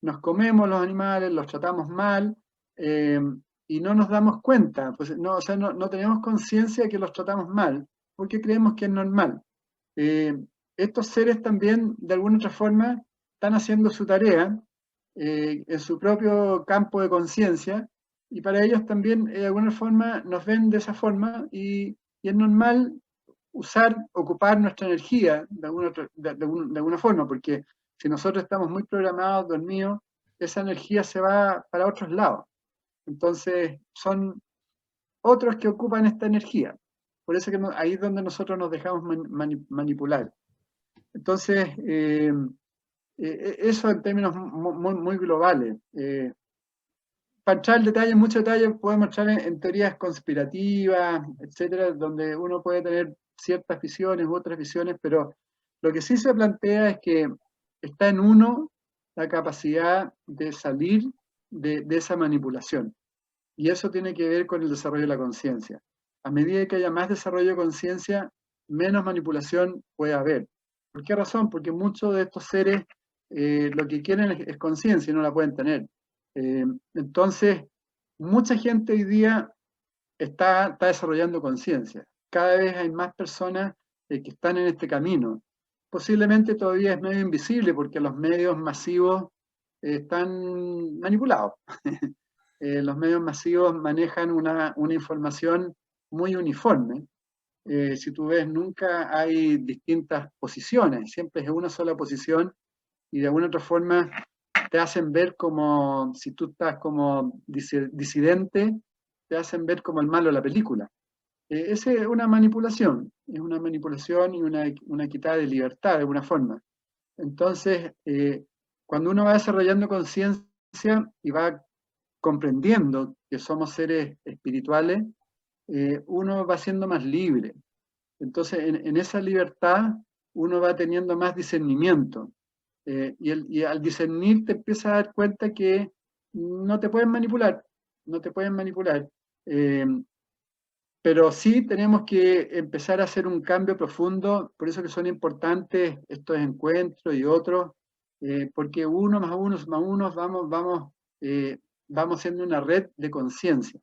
Nos comemos los animales, los tratamos mal, y no nos damos cuenta, pues no, o sea, no tenemos conciencia de que los tratamos mal, porque creemos que es normal. Estos seres también, de alguna otra forma, están haciendo su tarea en su propio campo de conciencia, y para ellos también, de alguna forma, nos ven de esa forma, y es normal ocupar nuestra energía de alguna forma, porque si nosotros estamos muy programados, dormidos, esa energía se va para otros lados. Entonces, son otros que ocupan esta energía. Por eso que ahí es donde nosotros nos dejamos manipular. Entonces, eso en términos muy, muy globales. Para entrar en detalle, en mucho detalle, podemos entrar en teorías conspirativas, etcétera, donde uno puede tener ciertas visiones u otras visiones, pero lo que sí se plantea es que está en uno la capacidad de salir de esa manipulación. Y eso tiene que ver con el desarrollo de la conciencia. A medida que haya más desarrollo de conciencia, menos manipulación puede haber. ¿Por qué razón? Porque muchos de estos seres lo que quieren es conciencia y no la pueden tener. Entonces, mucha gente hoy día está desarrollando conciencia. Cada vez hay más personas que están en este camino. Posiblemente todavía es medio invisible porque los medios masivos están manipulados. Los medios masivos manejan una información muy uniforme. Si tú ves, nunca hay distintas posiciones, siempre es una sola posición, y de alguna otra forma te hacen ver como si tú estás como disidente te hacen ver como el malo de la película. Esa es una manipulación y una quitada de libertad de alguna forma. Entonces, cuando uno va desarrollando conciencia y va comprendiendo que somos seres espirituales, uno va siendo más libre. Entonces, en esa libertad, uno va teniendo más discernimiento. Y al discernir te empiezas a dar cuenta que no te pueden manipular, no te pueden manipular. Pero sí tenemos que empezar a hacer un cambio profundo, por eso que son importantes estos encuentros y otros, porque uno más uno vamos siendo una red de conciencia,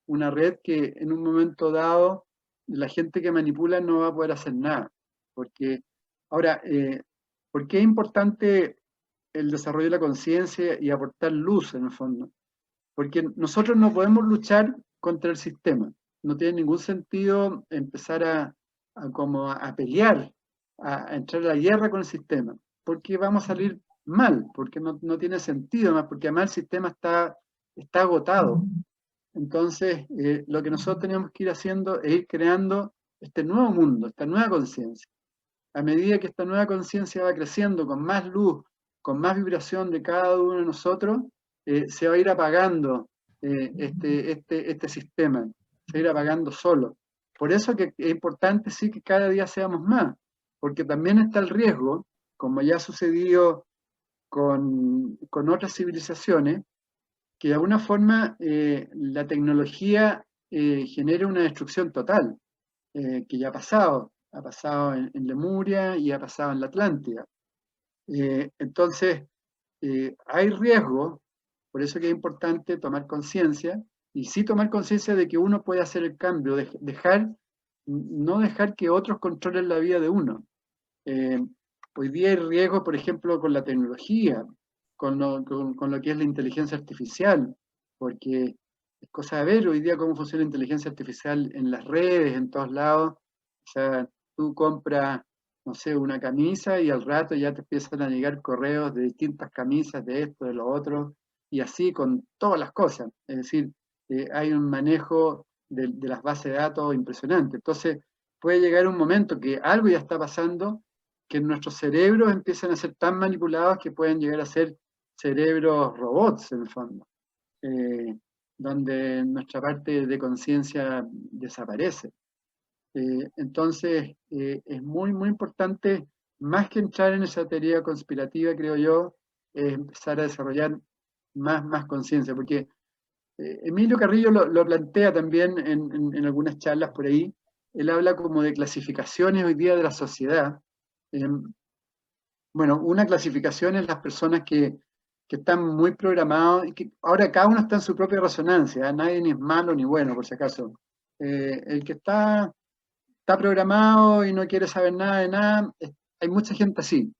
una red que en un momento dado la gente que manipula no va a poder hacer nada. Porque, ahora, ¿por qué es importante el desarrollo de la conciencia y aportar luz en el fondo? Porque nosotros no podemos luchar contra el sistema. No tiene ningún sentido empezar a pelear, a entrar a la guerra con el sistema, porque vamos a salir mal, porque no tiene sentido más, porque además el sistema está agotado. Entonces, lo que nosotros tenemos que ir haciendo es ir creando este nuevo mundo, esta nueva conciencia. A medida que esta nueva conciencia va creciendo con más luz, con más vibración de cada uno de nosotros, se va a ir apagando este sistema, se va a ir apagando solo. Por eso que es importante sí que cada día seamos más, porque también está el riesgo, como ya ha sucedido con otras civilizaciones, que de alguna forma la tecnología genere una destrucción total, que ya ha pasado en Lemuria y ha pasado en la Atlántida. Entonces, hay riesgo, por eso que es importante tomar conciencia, y sí tomar conciencia de que uno puede hacer el cambio, no dejar que otros controlen la vida de uno. Hoy día hay riesgo, por ejemplo, con la tecnología, con lo que es la inteligencia artificial, porque es cosa de ver hoy día cómo funciona la inteligencia artificial en las redes, en todos lados. O sea, tú compras, no sé, una camisa y al rato ya te empiezan a llegar correos de distintas camisas, de esto, de lo otro, y así con todas las cosas. Es decir, hay un manejo de las bases de datos impresionante. Entonces, puede llegar un momento que algo ya está pasando, que nuestros cerebros empiezan a ser tan manipulados que pueden llegar a ser cerebros robots, en el fondo, donde nuestra parte de conciencia desaparece. Entonces, es muy, muy importante, más que entrar en esa teoría conspirativa, creo yo, empezar a desarrollar más conciencia, porque Emilio Carrillo lo plantea también en algunas charlas por ahí. Él habla como de clasificaciones hoy día de la sociedad. Bueno, una clasificación es las personas que están muy programados y que ahora cada uno está en su propia resonancia, nadie ni es malo ni bueno, por si acaso. El que está programado y no quiere saber nada de nada, hay mucha gente así,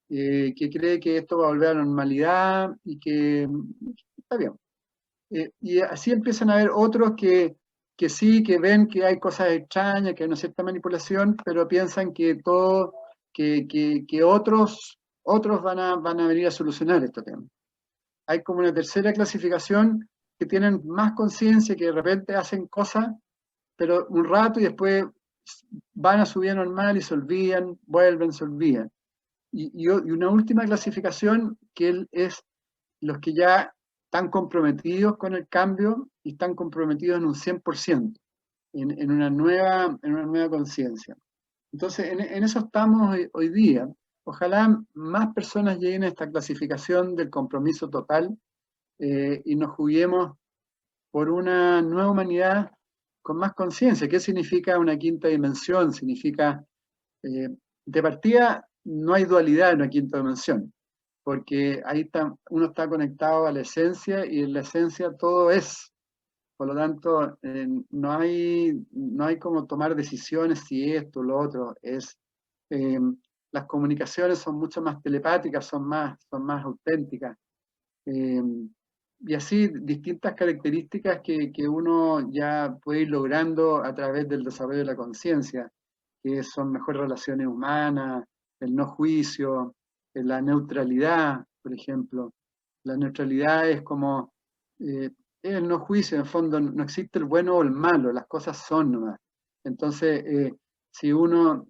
que cree que esto va a volver a la normalidad y que está bien. Y así empiezan a haber otros que sí, que ven que hay cosas extrañas, que hay una cierta manipulación, pero piensan que todo, que otros van a venir a solucionar este tema. Hay como una tercera clasificación que tienen más conciencia, que de repente hacen cosas, pero un rato y después van a su vida normal y se olvidan, vuelven, se olvidan. Y una última clasificación que es los que ya están comprometidos con el cambio y están comprometidos en un 100%, en una nueva conciencia. Entonces, en eso estamos hoy día. Ojalá más personas lleguen a esta clasificación del compromiso total y nos juguemos por una nueva humanidad con más conciencia. ¿Qué significa una quinta dimensión? Significa, de partida, no hay dualidad en una quinta dimensión, porque ahí uno está conectado a la esencia y en la esencia todo es. Por lo tanto, no hay como tomar decisiones si esto o lo otro es. Las comunicaciones son mucho más telepáticas, son más auténticas. Y así distintas características que uno ya puede ir logrando a través del desarrollo de la conciencia, que son mejores relaciones humanas, el no juicio, la neutralidad, por ejemplo. La neutralidad es como el no juicio, en el fondo no existe el bueno o el malo, las cosas son nomás. Entonces, si uno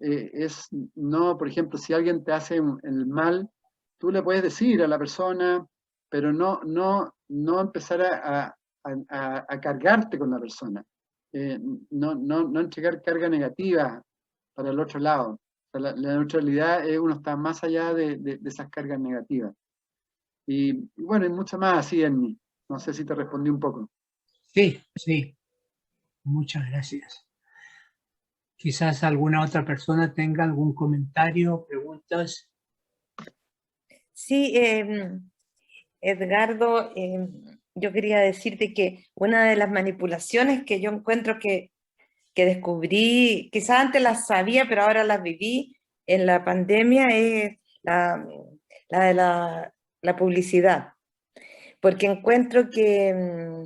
no, por ejemplo, si alguien te hace el mal, tú le puedes decir a la persona, pero no empezar a cargarte con la persona. No entregar carga negativa para el otro lado. O sea, la neutralidad es uno está más allá de esas cargas negativas. Y bueno, hay mucho más así en mí. No sé si te respondí un poco. Sí, sí, muchas gracias. Quizás alguna otra persona tenga algún comentario, preguntas. Sí, Edgardo, yo quería decirte que una de las manipulaciones que yo encuentro que descubrí, quizás antes las sabía, pero ahora las viví en la pandemia, es la de la publicidad, porque encuentro que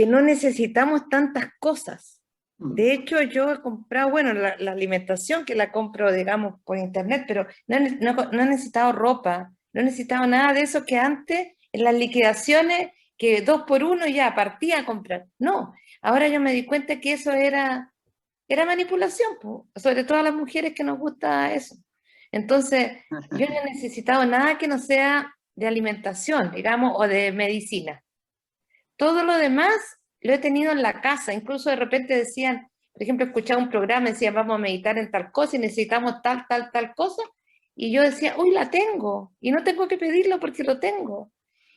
no necesitamos tantas cosas. De hecho, yo he comprado, bueno, la alimentación que la compro, digamos, por internet, pero no he necesitado ropa, no he necesitado nada de eso que antes, en las liquidaciones, que 2 por 1 ya partía a comprar. No, ahora yo me di cuenta que eso era manipulación, po, sobre todo a las mujeres que nos gusta eso. Entonces, yo no he necesitado nada que no sea de alimentación, digamos, o de medicina. Todo lo demás lo he tenido en la casa, incluso de repente decían, por ejemplo, escuchaba un programa, decían, vamos a meditar en tal cosa y necesitamos tal cosa, y yo decía, uy, la tengo, y no tengo que pedirlo porque lo tengo.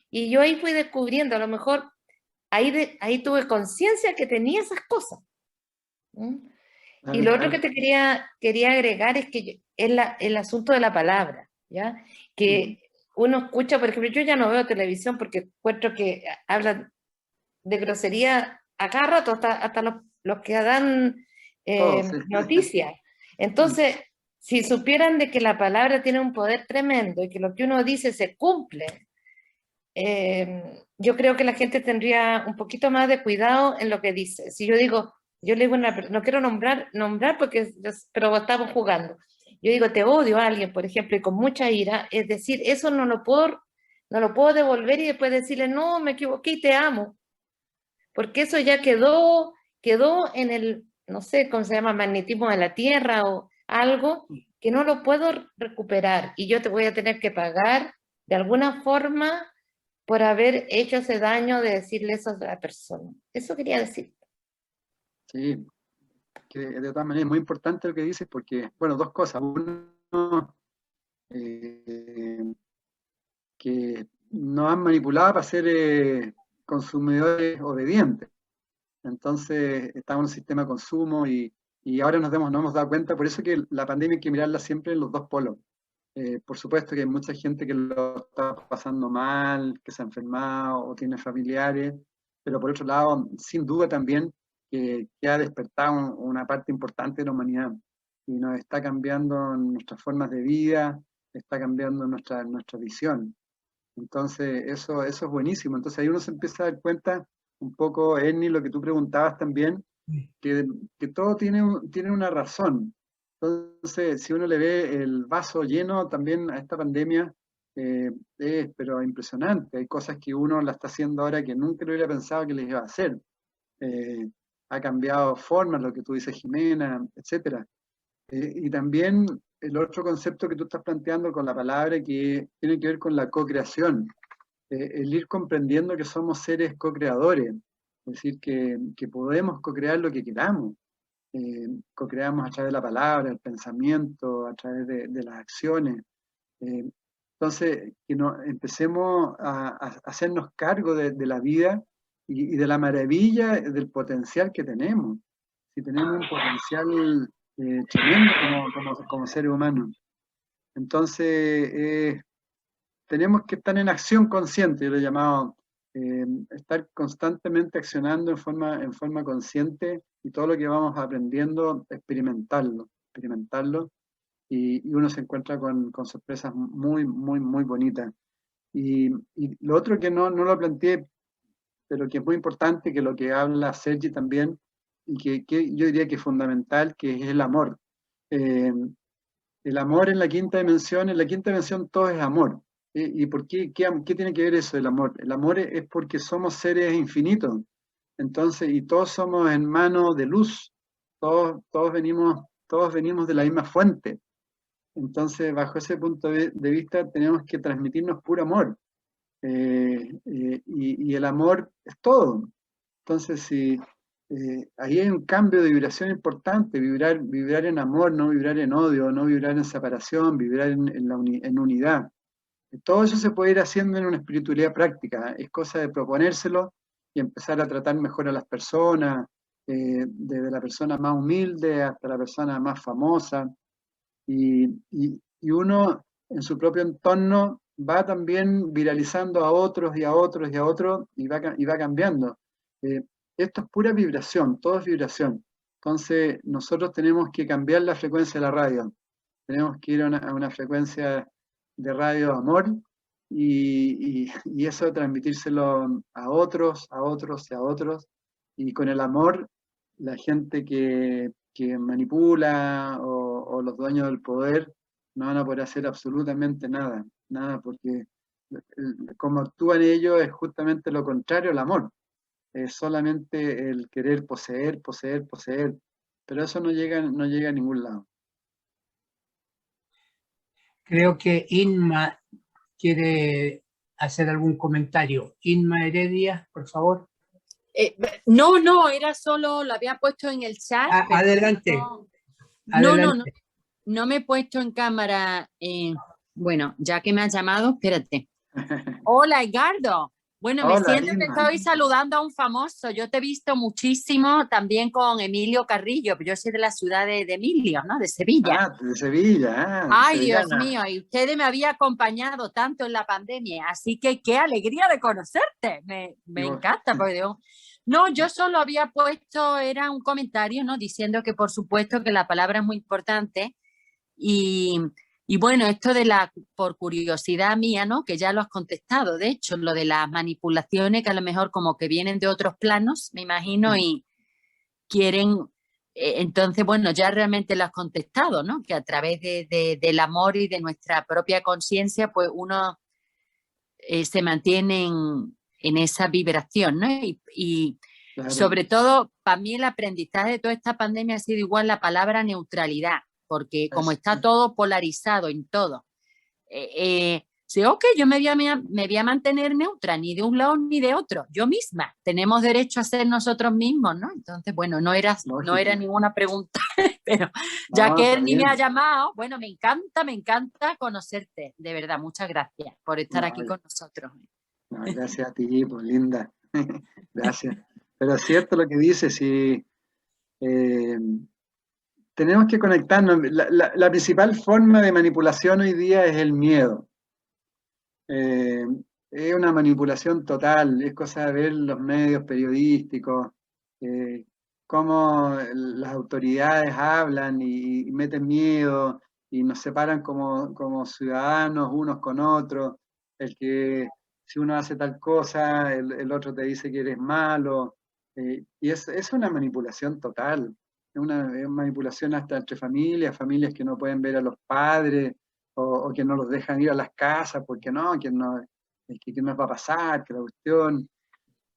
Y yo ahí fui descubriendo, a lo mejor ahí tuve conciencia que tenía esas cosas. ¿Mm? Y Claro, lo otro que claro. te quería agregar es que es el asunto de la palabra, ¿ya? Que uno escucha, por ejemplo, yo ya no veo televisión porque encuentro que hablan de grosería a cada rato, hasta los que dan Todo, sí. noticias. Entonces, si supieran de que la palabra tiene un poder tremendo y que lo que uno dice se cumple, yo creo que la gente tendría un poquito más de cuidado en lo que dice. Si yo digo, yo le digo no quiero nombrar porque, pero estamos jugando. Yo digo, te odio a alguien, por ejemplo, y con mucha ira, es decir, eso no lo puedo devolver y después decirle, no, me equivoqué y te amo, porque eso ya quedó en el, no sé cómo se llama, magnetismo de la Tierra o algo que no lo puedo recuperar y yo te voy a tener que pagar de alguna forma por haber hecho ese daño de decirle eso a la persona. Eso quería decir. Sí, que de todas maneras es muy importante lo que dices porque, bueno, dos cosas. Uno, eh, que nos han manipulado para ser consumidores obedientes. Entonces, estamos en un sistema de consumo y ahora nos hemos dado cuenta, por eso que la pandemia hay que mirarla siempre en los dos polos. Por supuesto que hay mucha gente que lo está pasando mal, que se ha enfermado o tiene familiares, pero por otro lado, sin duda también que ha despertado una parte importante de la humanidad y nos está cambiando nuestras formas de vida, está cambiando nuestra visión. Entonces, eso es buenísimo. Entonces ahí uno se empieza a dar cuenta un poco, Ernie, lo que tú preguntabas también, que, que todo tiene una razón. Entonces, si uno le ve el vaso lleno también a esta pandemia, pero impresionante. Hay cosas que uno la está haciendo ahora que nunca lo hubiera pensado que les iba a hacer. Eh, ha cambiado formas, lo que tú dices, Jimena, etcétera. Y también el otro concepto que tú estás planteando con la palabra que tiene que ver con la co-creación, el ir comprendiendo que somos seres co-creadores, es decir, que podemos co-crear lo que queramos. Co-creamos a través de la palabra, el pensamiento, a través de las acciones. Eh, entonces, que empecemos a hacernos cargo de la vida y de la maravilla del potencial que tenemos. Si tenemos un potencial tremendo como seres humanos. Entonces, tenemos que estar en acción consciente, yo lo he llamado, estar constantemente accionando en forma consciente y todo lo que vamos aprendiendo, experimentarlo y uno se encuentra con sorpresas muy, muy, muy bonitas. Y lo otro que no lo planteé, pero que es muy importante, que lo que habla Sergi también, y que yo diría que es fundamental, que es el amor. Eh, el amor en la quinta dimensión todo es amor. ¿Y por qué? ¿Qué tiene que ver eso del amor? El amor es porque somos seres infinitos. Entonces, y todos somos hermanos de luz. Todos venimos de la misma fuente. Entonces, bajo ese punto de vista, tenemos que transmitirnos puro amor. Y el amor es todo. Entonces, si ahí hay un cambio de vibración importante, vibrar en amor, no vibrar en odio, no vibrar en separación, vibrar en unidad. Todo eso se puede ir haciendo en una espiritualidad práctica. Es cosa de proponérselo y empezar a tratar mejor a las personas, desde la persona más humilde hasta la persona más famosa. Y uno en su propio entorno va también viralizando a otros y a otros y a otros y va cambiando. Esto es pura vibración, todo es vibración. Entonces nosotros tenemos que cambiar la frecuencia de la radio. Tenemos que ir a una frecuencia de radio amor y eso transmitírselo a otros, a otros y a otros. Y con el amor, la gente que manipula o los dueños del poder no van a poder hacer absolutamente nada, nada, porque como actúan ellos es justamente lo contrario al amor. Es solamente el querer poseer, poseer, poseer, pero eso no llega a ningún lado. Creo que Inma quiere hacer algún comentario. Inma Heredia, por favor. No, era solo, lo había puesto en el chat. Adelante. No me he puesto en cámara. Bueno, ya que me has llamado, espérate. Hola, Edgardo. Bueno, Hola, me siento Inma. que estoy saludando a un famoso. Yo te he visto muchísimo también con Emilio Carrillo. Yo soy de la ciudad de Emilio, ¿no? De Sevilla. Ah, de Sevilla. Ay, sevillana. Dios mío, y ustedes me había acompañado tanto en la pandemia, así que qué alegría de conocerte. Me encanta, porque no, yo solo había puesto, era un comentario, ¿no? Diciendo que por supuesto que la palabra es muy importante y bueno, esto de por curiosidad mía, ¿no? Que ya lo has contestado, de hecho, lo de las manipulaciones que a lo mejor como que vienen de otros planos, me imagino, y quieren, entonces, bueno, ya realmente lo has contestado, ¿no? Que a través del amor y de nuestra propia conciencia, pues uno se mantiene en esa vibración, ¿no? Y Claro. sobre todo, para mí el aprendizaje de toda esta pandemia ha sido igual la palabra neutralidad, porque como está todo polarizado en todo, sí, ok, yo me voy a mantener neutra, ni de un lado ni de otro, yo misma, tenemos derecho a ser nosotros mismos, ¿no? Entonces, bueno, no era ninguna pregunta, pero ya que él ni me ha llamado, bueno, me encanta conocerte, de verdad, muchas gracias por estar aquí con nosotros. No, gracias a ti, pues linda, gracias. Pero es cierto lo que dices, sí, tenemos que conectarnos. La principal forma de manipulación hoy día es el miedo. Es una manipulación total, es cosa de ver los medios periodísticos, cómo las autoridades hablan y meten miedo y nos separan como ciudadanos unos con otros, el que si uno hace tal cosa, el otro te dice que eres malo, y es una manipulación total, es una manipulación hasta entre familias que no pueden ver a los padres, o que no los dejan ir a las casas porque no, que nos va a pasar, que la cuestión.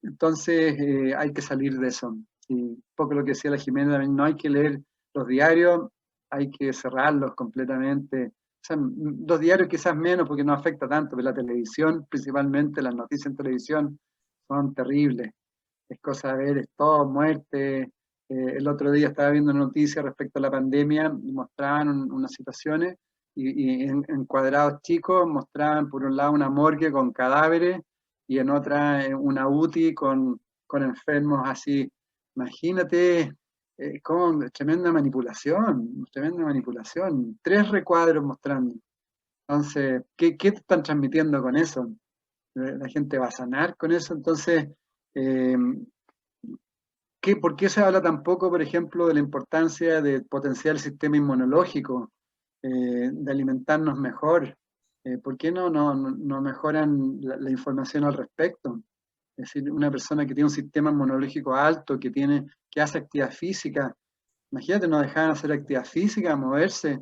Entonces hay que salir de eso. Y un poco lo que decía la Jimena también, no hay que leer los diarios, hay que cerrarlos completamente. O sea, los diarios quizás menos porque no afecta tanto, pero la televisión, principalmente las noticias en televisión, son terribles. Es cosa de ver, es todo muerte. El otro día estaba viendo noticias respecto a la pandemia y mostraban unas situaciones y en cuadrados chicos mostraban por un lado una morgue con cadáveres y en otra una UTI con enfermos así. Imagínate, tremenda manipulación, 3 recuadros mostrando. Entonces, ¿qué te están transmitiendo con eso? La gente va a sanar con eso, entonces, ¿por qué se habla tan poco, por ejemplo, de la importancia de potenciar el sistema inmunológico, de alimentarnos mejor? ¿Por qué no mejoran la información al respecto? Es decir, una persona que tiene un sistema inmunológico alto, que hace actividad física, imagínate, no dejaban hacer actividad física, moverse.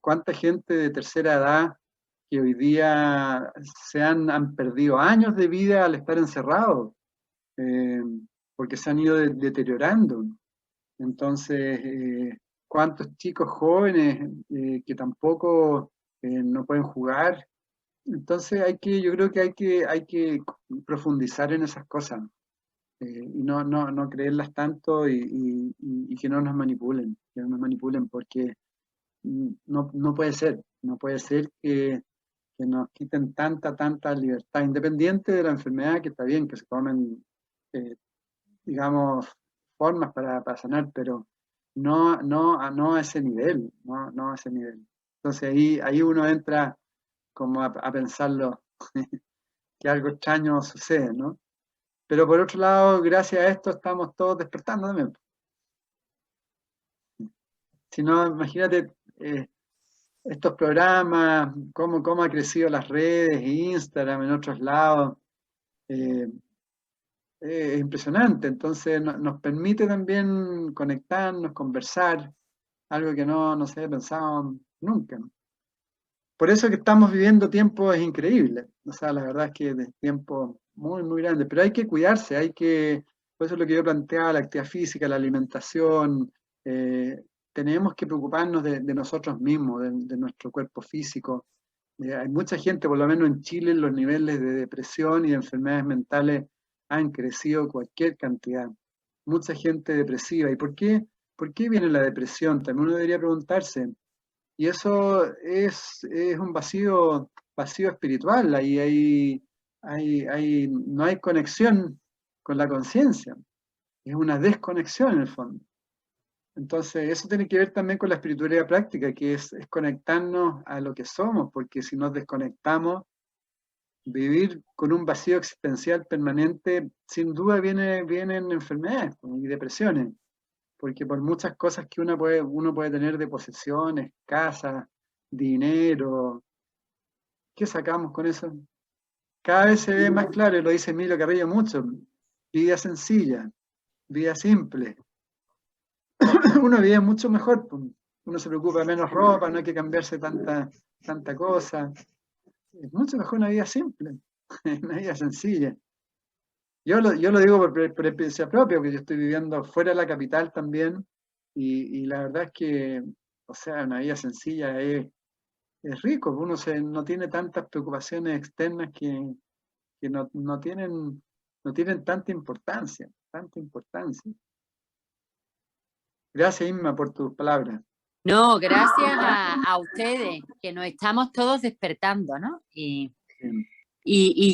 ¿Cuánta gente de tercera edad que hoy día han perdido años de vida al estar encerrados, porque se han ido deteriorando. Entonces, ¿cuántos chicos jóvenes que tampoco no pueden jugar? Entonces yo creo que hay que profundizar en esas cosas y no creerlas tanto y que no nos manipulen, porque no puede ser que nos quiten tanta libertad, independiente de la enfermedad, que está bien que se tomen, digamos, formas para sanar, pero no a ese nivel, no a ese nivel. Entonces ahí uno entra como a pensarlo, que algo extraño sucede, ¿no? Pero por otro lado, gracias a esto estamos todos despertando también. Si no, imagínate estos programas, cómo ha crecido las redes, Instagram, en otros lados. Es impresionante, entonces nos permite también conectarnos, conversar, algo que no se había pensado nunca, ¿no? Por eso que estamos viviendo tiempos increíbles, o sea, la verdad es que de tiempos muy grandes, pero hay que cuidarse, por eso es lo que yo planteaba, la actividad física, la alimentación, tenemos que preocuparnos de nosotros mismos, de nuestro cuerpo físico. Hay mucha gente, por lo menos en Chile, los niveles de depresión y de enfermedades mentales han crecido cualquier cantidad. Mucha gente depresiva. ¿Y por qué viene la depresión? También uno debería preguntarse. Y eso es un vacío espiritual. Ahí no hay conexión con la conciencia. Es una desconexión en el fondo. Entonces, eso tiene que ver también con la espiritualidad práctica, que es conectarnos a lo que somos, porque si nos desconectamos, vivir con un vacío existencial permanente, sin duda vienen enfermedades y depresiones, porque por muchas cosas que uno puede tener de posesiones, casas, dinero, ¿qué sacamos con eso? Cada vez se ve más claro, y lo dice Emilio Carrillo mucho, vida sencilla, vida simple. Uno vive mucho mejor, uno se preocupa de menos ropa, no hay que cambiarse tanta cosa. Es mucho mejor una vida simple, una vida sencilla. Yo lo digo por experiencia propia, porque yo estoy viviendo fuera de la capital también, y la verdad es que, o sea, una vida sencilla es rico, uno no tiene tantas preocupaciones externas que no tienen tanta importancia. Gracias, Inma, por tus palabras. No, gracias a ustedes, que nos estamos todos despertando, ¿no? Y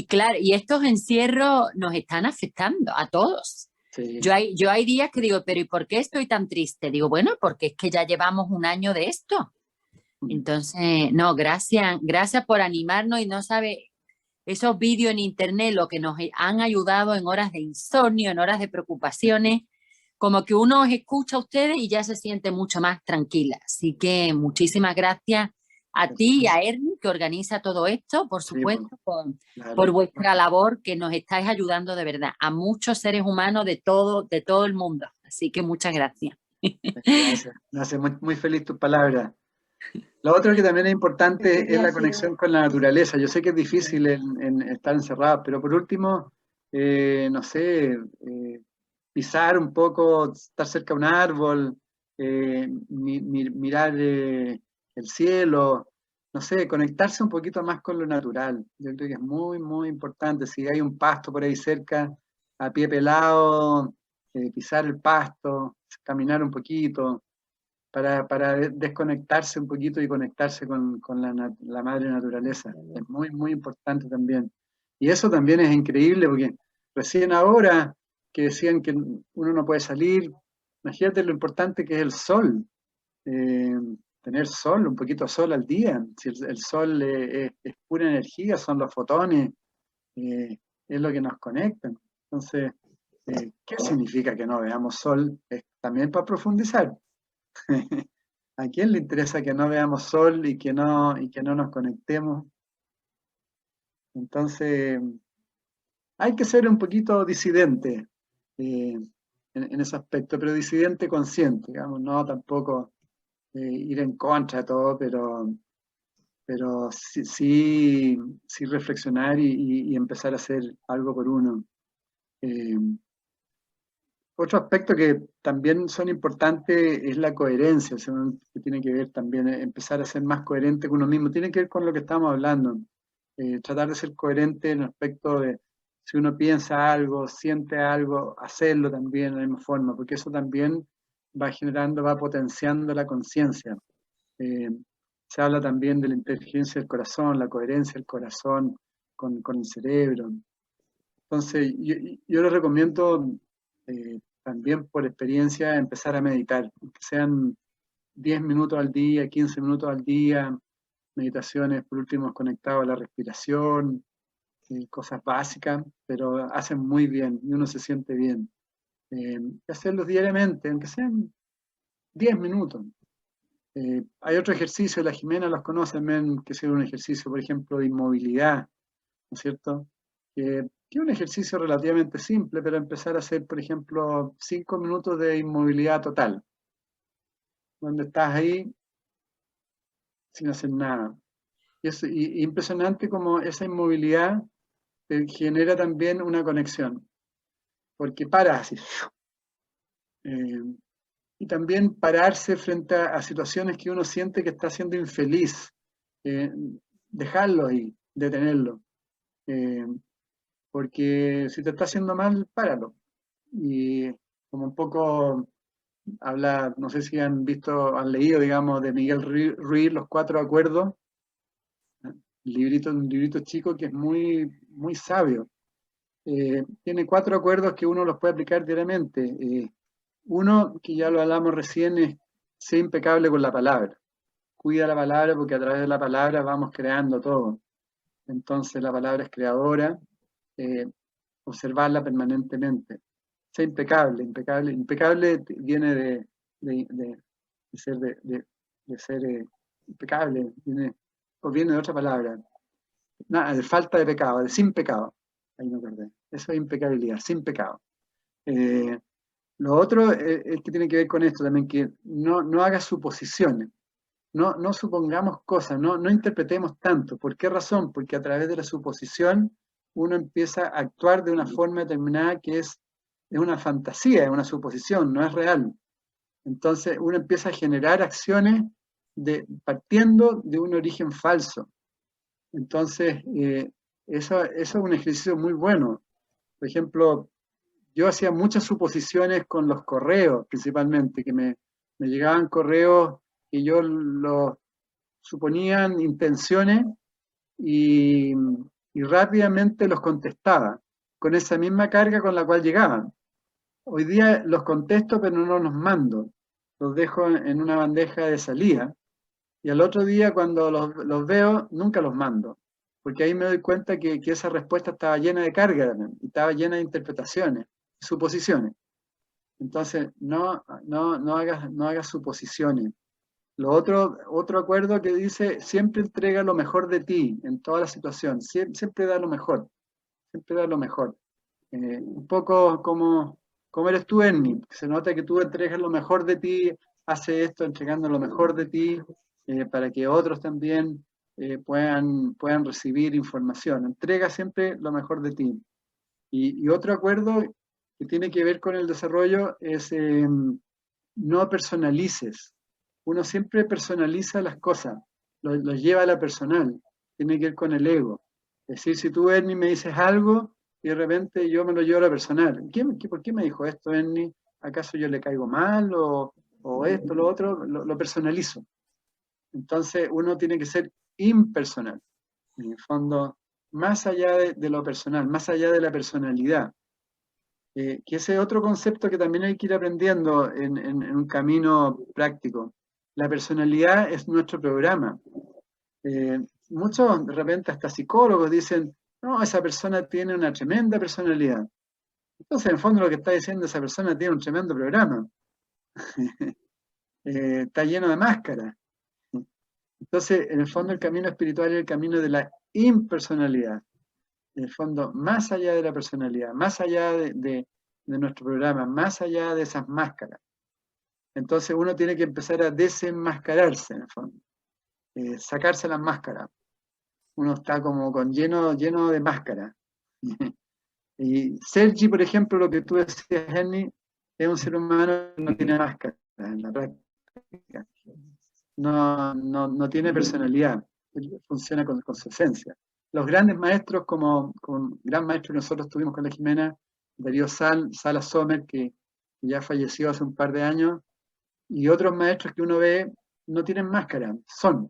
claro, y estos encierros nos están afectando a todos. Sí. Yo hay días que digo, pero ¿y por qué estoy tan triste? Digo, bueno, porque es que ya llevamos un año de esto. Entonces, no, gracias por animarnos y no sabe, esos vídeos en internet, lo que nos han ayudado en horas de insomnio, en horas de preocupaciones, como que uno os escucha a ustedes y ya se siente mucho más tranquila. Así que muchísimas gracias a ti y a Ernie, que organiza todo esto, por supuesto, por vuestra labor, que nos estáis ayudando de verdad a muchos seres humanos de todo el mundo. Así que muchas gracias. Gracias. Me hace muy feliz tus palabras. Lo otro que también es importante es la conexión con la naturaleza. Yo sé que es difícil en estar encerrado, pero por último, no sé, pisar un poco, estar cerca de un árbol, mirar el cielo, no sé, conectarse un poquito más con lo natural. Yo creo que es muy importante. Si hay un pasto por ahí cerca, a pie pelado, pisar el pasto, caminar un poquito, para desconectarse un poquito y conectarse con la madre naturaleza. Es muy importante también. Y eso también es increíble porque recién ahora que decían que uno no puede salir, imagínate lo importante que es el sol. Tener sol, un poquito de sol al día. Si el sol es pura energía, son los fotones, es lo que nos conecta. Entonces, ¿qué significa que no veamos sol? Es también para profundizar. ¿A quién le interesa que no veamos sol y que no nos conectemos? Entonces, hay que ser un poquito disidente en ese aspecto, pero disidente consciente, digamos, no tampoco ir en contra de todo, pero pero sí reflexionar y empezar a hacer algo por uno. Otro aspecto que también son importantes es la coherencia, o sea, que tiene que ver también, empezar a ser más coherente con uno mismo, tiene que ver con lo que estamos hablando, tratar de ser coherente en el aspecto de si uno piensa algo, siente algo, hacerlo también de la misma forma, porque eso también va generando, va potenciando la conciencia. Se habla también de la inteligencia del corazón, la coherencia del corazón con el cerebro. Entonces, yo les recomiendo también por experiencia empezar a meditar, que sean 10 minutos al día, 15 minutos al día, meditaciones por último conectadas a la respiración, cosas básicas, pero hacen muy bien y uno se siente bien. Hacerlos diariamente, aunque sean 10 minutos. Hay otro ejercicio, la Jimena los conoce también, que es un ejercicio, por ejemplo, de inmovilidad, ¿no es cierto? Que es un ejercicio relativamente simple, pero empezar a hacer, por ejemplo, 5 minutos de inmovilidad total, donde estás ahí sin hacer nada. Y es impresionante como esa inmovilidad te genera también una conexión, porque paras así. Y también pararse frente a situaciones que uno siente que está siendo infeliz, dejarlo ahí, detenerlo. Porque si te está haciendo mal, páralo. Y como un poco habla, no sé si han visto, han leído, digamos, de Miguel Ruiz, Los Cuatro Acuerdos, un librito chico que es muy, muy sabio. Tiene 4 acuerdos que uno los puede aplicar diariamente. Uno, que ya lo hablamos recién, es ser impecable con la palabra. Cuida la palabra porque a través de la palabra vamos creando todo. Entonces la palabra es creadora, observarla permanentemente. Ser impecable, impecable viene de ser impecable, viene de otra palabra. Nada, de falta de pecado, de sin pecado. Ahí me acordé. Eso es impecabilidad, sin pecado. Lo otro es que tiene que ver con esto también, que no hagas suposiciones, no supongamos cosas, no interpretemos tanto. ¿Por qué razón? Porque a través de la suposición uno empieza a actuar de una forma determinada que es una fantasía, es una suposición, no es real. Entonces uno empieza a generar acciones partiendo de un origen falso. Entonces, eso es un ejercicio muy bueno. Por ejemplo, yo hacía muchas suposiciones con los correos, principalmente, que me llegaban correos que yo los suponían intenciones y rápidamente los contestaba, con esa misma carga con la cual llegaban. Hoy día los contesto, pero no los mando. Los dejo en una bandeja de salida y al otro día cuando los veo, nunca los mando. Porque ahí me doy cuenta que esa respuesta estaba llena de carga también, y estaba llena de interpretaciones, suposiciones. Entonces, no hagas suposiciones. Lo otro acuerdo que dice, siempre entrega lo mejor de ti en toda la situación, siempre da lo mejor, siempre da lo mejor. Un poco como eres tú, Ernie, se nota que tú entregas lo mejor de ti, hace esto entregando lo mejor de ti, para que otros también puedan recibir información. Entrega siempre lo mejor de ti. Y otro acuerdo que tiene que ver con el desarrollo es no personalices. Uno siempre personaliza las cosas, lo lleva a la personal, tiene que ver con el ego. Es decir, si tú, Ernie, me dices algo y de repente yo me lo llevo a la personal. ¿Por qué me dijo esto, Ernie? ¿Acaso yo le caigo mal o esto, lo otro? Lo personalizo. Entonces uno tiene que ser impersonal, en el fondo, más allá de lo personal, más allá de la personalidad. Que ese es otro concepto que también hay que ir aprendiendo en un camino práctico. La personalidad es nuestro programa. Muchos, de repente, hasta psicólogos dicen, no, esa persona tiene una tremenda personalidad. Entonces, en el fondo, lo que está diciendo esa persona tiene un tremendo programa. Está lleno de máscaras. Entonces, en el fondo, el camino espiritual es el camino de la impersonalidad. En el fondo, más allá de la personalidad, más allá de nuestro programa, más allá de esas máscaras. Entonces uno tiene que empezar a desenmascararse, en el fondo. sacarse las máscaras. Uno está como lleno de máscaras. Y Sergi, por ejemplo, lo que tú decías, Henry, es un ser humano que no tiene máscara en la práctica. No tiene personalidad, funciona con su esencia. Los grandes maestros, como un gran maestro que nosotros tuvimos con la Jimena, Darío Sala Sommer, que ya falleció hace un par de años, y otros maestros que uno ve no tienen máscara, son.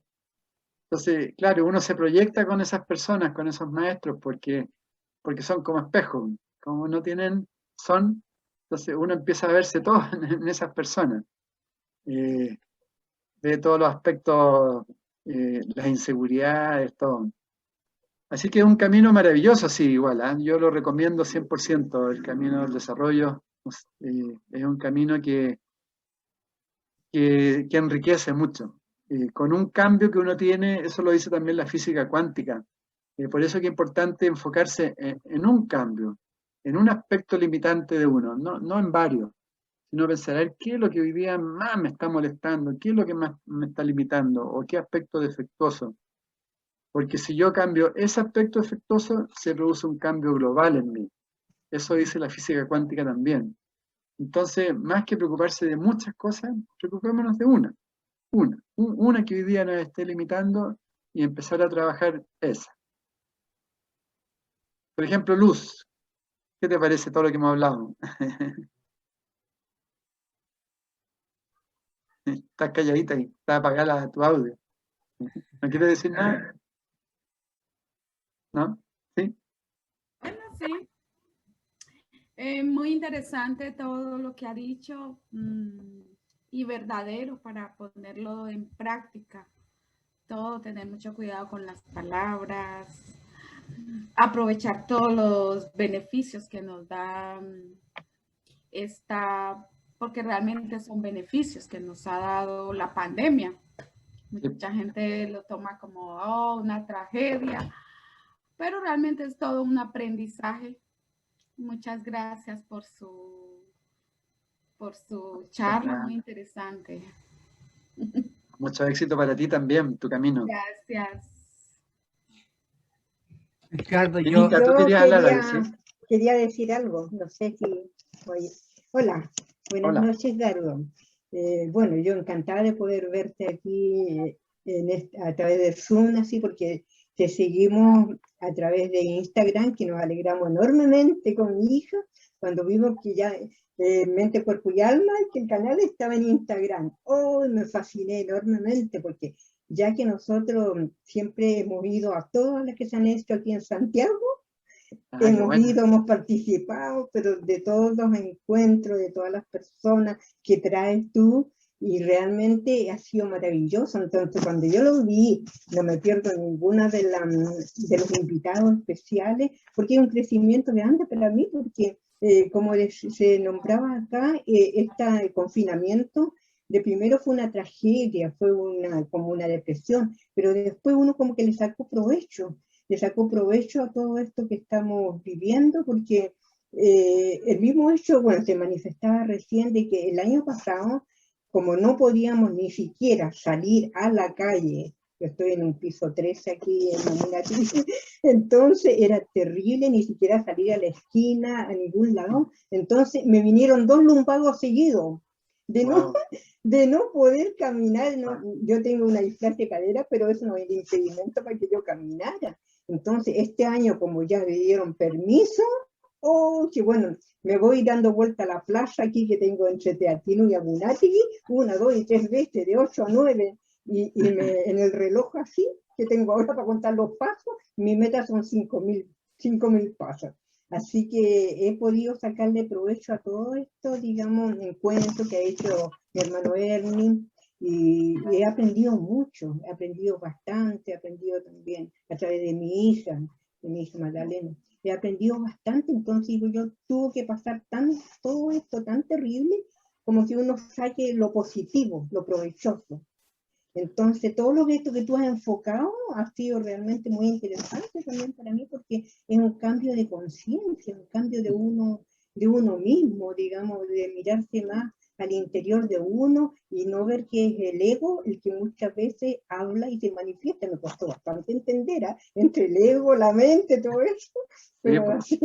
Entonces, claro, uno se proyecta con esas personas, con esos maestros, porque son como espejos, como no tienen, son, entonces uno empieza a verse todo en esas personas. Ve todos los aspectos, las inseguridades, todo. Así que es un camino maravilloso, sí, igual, ¿eh? Yo lo recomiendo 100%, el camino del desarrollo. Es un camino que enriquece mucho. Con un cambio que uno tiene, eso lo dice también la física cuántica. Por eso que es importante enfocarse en un cambio, en un aspecto limitante de uno, no en varios, sino pensar, a ver, ¿qué es lo que hoy día más me está molestando? ¿Qué es lo que más me está limitando? ¿O qué aspecto defectuoso? Porque si yo cambio ese aspecto defectuoso, se produce un cambio global en mí. Eso dice la física cuántica también. Entonces, más que preocuparse de muchas cosas, preocupémonos de una que hoy día nos esté limitando y empezar a trabajar esa. Por ejemplo, Luz, ¿qué te parece todo lo que hemos hablado? Estás calladita y está apagada tu audio. ¿No quieres decir nada? ¿No? ¿Sí? Bueno, sí. Muy interesante todo lo que ha dicho y verdadero para ponerlo en práctica. Todo, tener mucho cuidado con las palabras, aprovechar todos los beneficios que nos da porque realmente son beneficios que nos ha dado la pandemia. Mucha gente lo toma como una tragedia, pero realmente es todo un aprendizaje. Muchas gracias por su charla, muy interesante. Mucho éxito para ti también, tu camino. Gracias. Ricardo, yo quería decir algo, no sé si... Hola, buenas noches, Dardo. Bueno, yo encantada de poder verte aquí a través de Zoom, así, porque te seguimos a través de Instagram, que nos alegramos enormemente con mi hija, cuando vimos que ya Mente, Cuerpo y Alma, que el canal estaba en Instagram. Oh, me fasciné enormemente, porque ya que nosotros siempre hemos ido a todas las que se han hecho aquí en Santiago, hemos participado, pero de todos los encuentros, de todas las personas que traes tú, y realmente ha sido maravilloso. Entonces, cuando yo lo vi, no me pierdo ninguna de los invitados especiales, porque es un crecimiento grande para mí, porque como se nombraba acá, este confinamiento, de primero fue una tragedia, fue como una depresión, pero después uno como que le sacó provecho a todo esto que estamos viviendo, porque el mismo hecho, bueno, se manifestaba recién de que el año pasado, como no podíamos ni siquiera salir a la calle, yo estoy en un piso 13 aquí en una crisis, entonces era terrible ni siquiera salir a la esquina, a ningún lado, entonces me vinieron 2 lumpagos seguidos, de no poder caminar. Yo tengo una displasia de cadera, pero eso no es el impedimento para que yo caminara. Entonces, este año, como ya me dieron permiso, que bueno, me voy dando vuelta a la plaza aquí que tengo entre Teatino y Amunátegui, 1, 2 y 3 veces, de 8 a 9, y en el reloj así, que tengo ahora para contar los pasos, mi meta son 5.000 pasos. Así que he podido sacarle provecho a todo esto, digamos, encuentro que ha hecho mi hermano Ernie, y he aprendido mucho, he aprendido bastante, he aprendido también a través de mi hija Magdalena. He aprendido bastante, entonces digo, yo tuve que pasar todo esto tan terrible, como que uno saque lo positivo, lo provechoso. Entonces, todo lo que tú has enfocado ha sido realmente muy interesante también para mí, porque es un cambio de conciencia, un cambio de uno mismo, digamos, de mirarse más al interior de uno y no ver que es el ego el que muchas veces habla y se manifiesta. Me costó bastante entender, entre el ego, la mente, todo eso, pero así,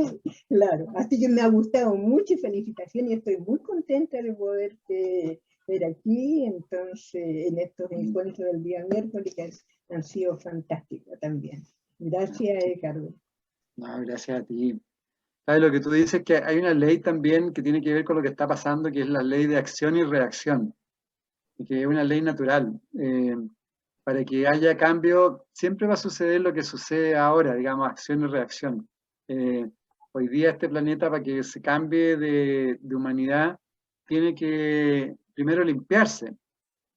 claro. Así que me ha gustado mucho y felicitaciones y estoy muy contenta de poder ver aquí, entonces, en estos encuentros del día miércoles que han sido fantásticos también. Gracias, Ricardo. No, gracias a ti. ¿Sabes lo que tú dices? Que hay una ley también que tiene que ver con lo que está pasando, que es la ley de acción y reacción, y que es una ley natural. Para que haya cambio, siempre va a suceder lo que sucede ahora, digamos, acción y reacción. Hoy día este planeta, para que se cambie de humanidad, tiene que primero limpiarse.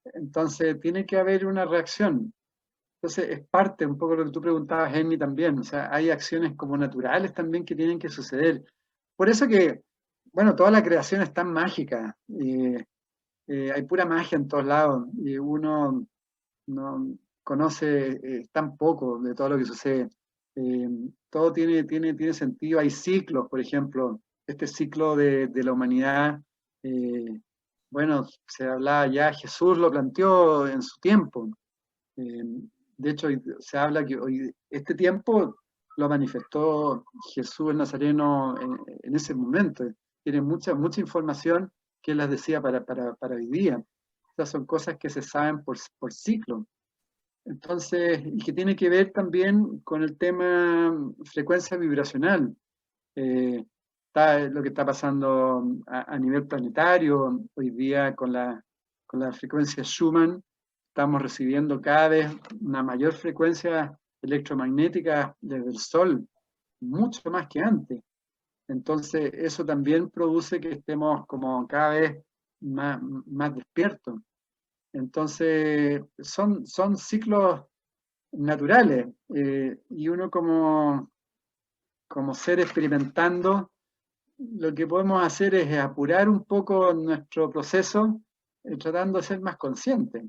Entonces, tiene que haber una reacción. Entonces, es parte un poco de lo que tú preguntabas, Jenny, también. O sea, hay acciones como naturales también que tienen que suceder. Por eso que, bueno, toda la creación es tan mágica. Hay pura magia en todos lados. Y uno no conoce tan poco de todo lo que sucede. Todo tiene sentido. Hay ciclos, por ejemplo. Este ciclo de la humanidad, bueno, se hablaba ya, Jesús lo planteó en su tiempo. De hecho, se habla que hoy este tiempo lo manifestó Jesús el Nazareno en ese momento. Tiene mucha información que él las decía para hoy día. Estas son cosas que se saben por ciclo. Entonces, y que tiene que ver también con el tema frecuencia vibracional. Está lo que está pasando a nivel planetario hoy día con la frecuencia Schumann. Estamos recibiendo cada vez una mayor frecuencia electromagnética desde el Sol, mucho más que antes. Entonces, eso también produce que estemos como cada vez más despiertos. Entonces, son ciclos naturales, y uno como ser experimentando, lo que podemos hacer es apurar un poco nuestro proceso, tratando de ser más conscientes.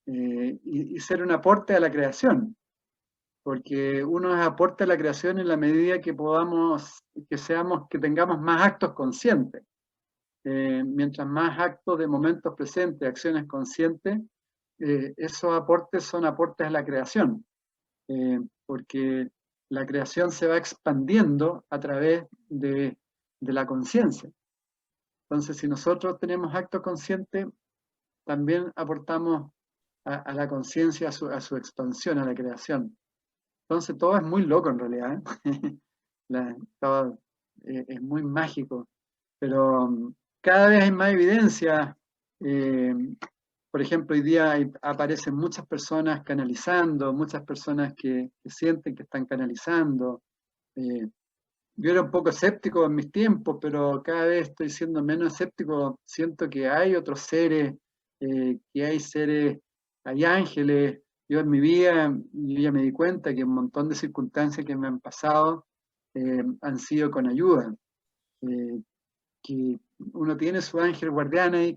Y ser un aporte a la creación, porque uno es aporte a la creación en la medida que que tengamos más actos conscientes. Mientras más actos de momentos presentes, acciones conscientes, esos aportes son aportes a la creación, porque la creación se va expandiendo a través de la conciencia. Entonces, si nosotros tenemos actos conscientes, también aportamos a la conciencia, a su expansión, a la creación. Entonces todo es muy loco en realidad, todo es muy mágico, pero cada vez hay más evidencia. Por ejemplo, hoy día aparecen muchas personas canalizando, muchas personas que sienten que están canalizando. Yo era un poco escéptico en mis tiempos, pero cada vez estoy siendo menos escéptico. Siento que hay otros seres, que hay seres, hay ángeles. Yo en mi vida, yo ya me di cuenta que un montón de circunstancias que me han pasado han sido con ayuda. Que uno tiene su ángel guardián ahí,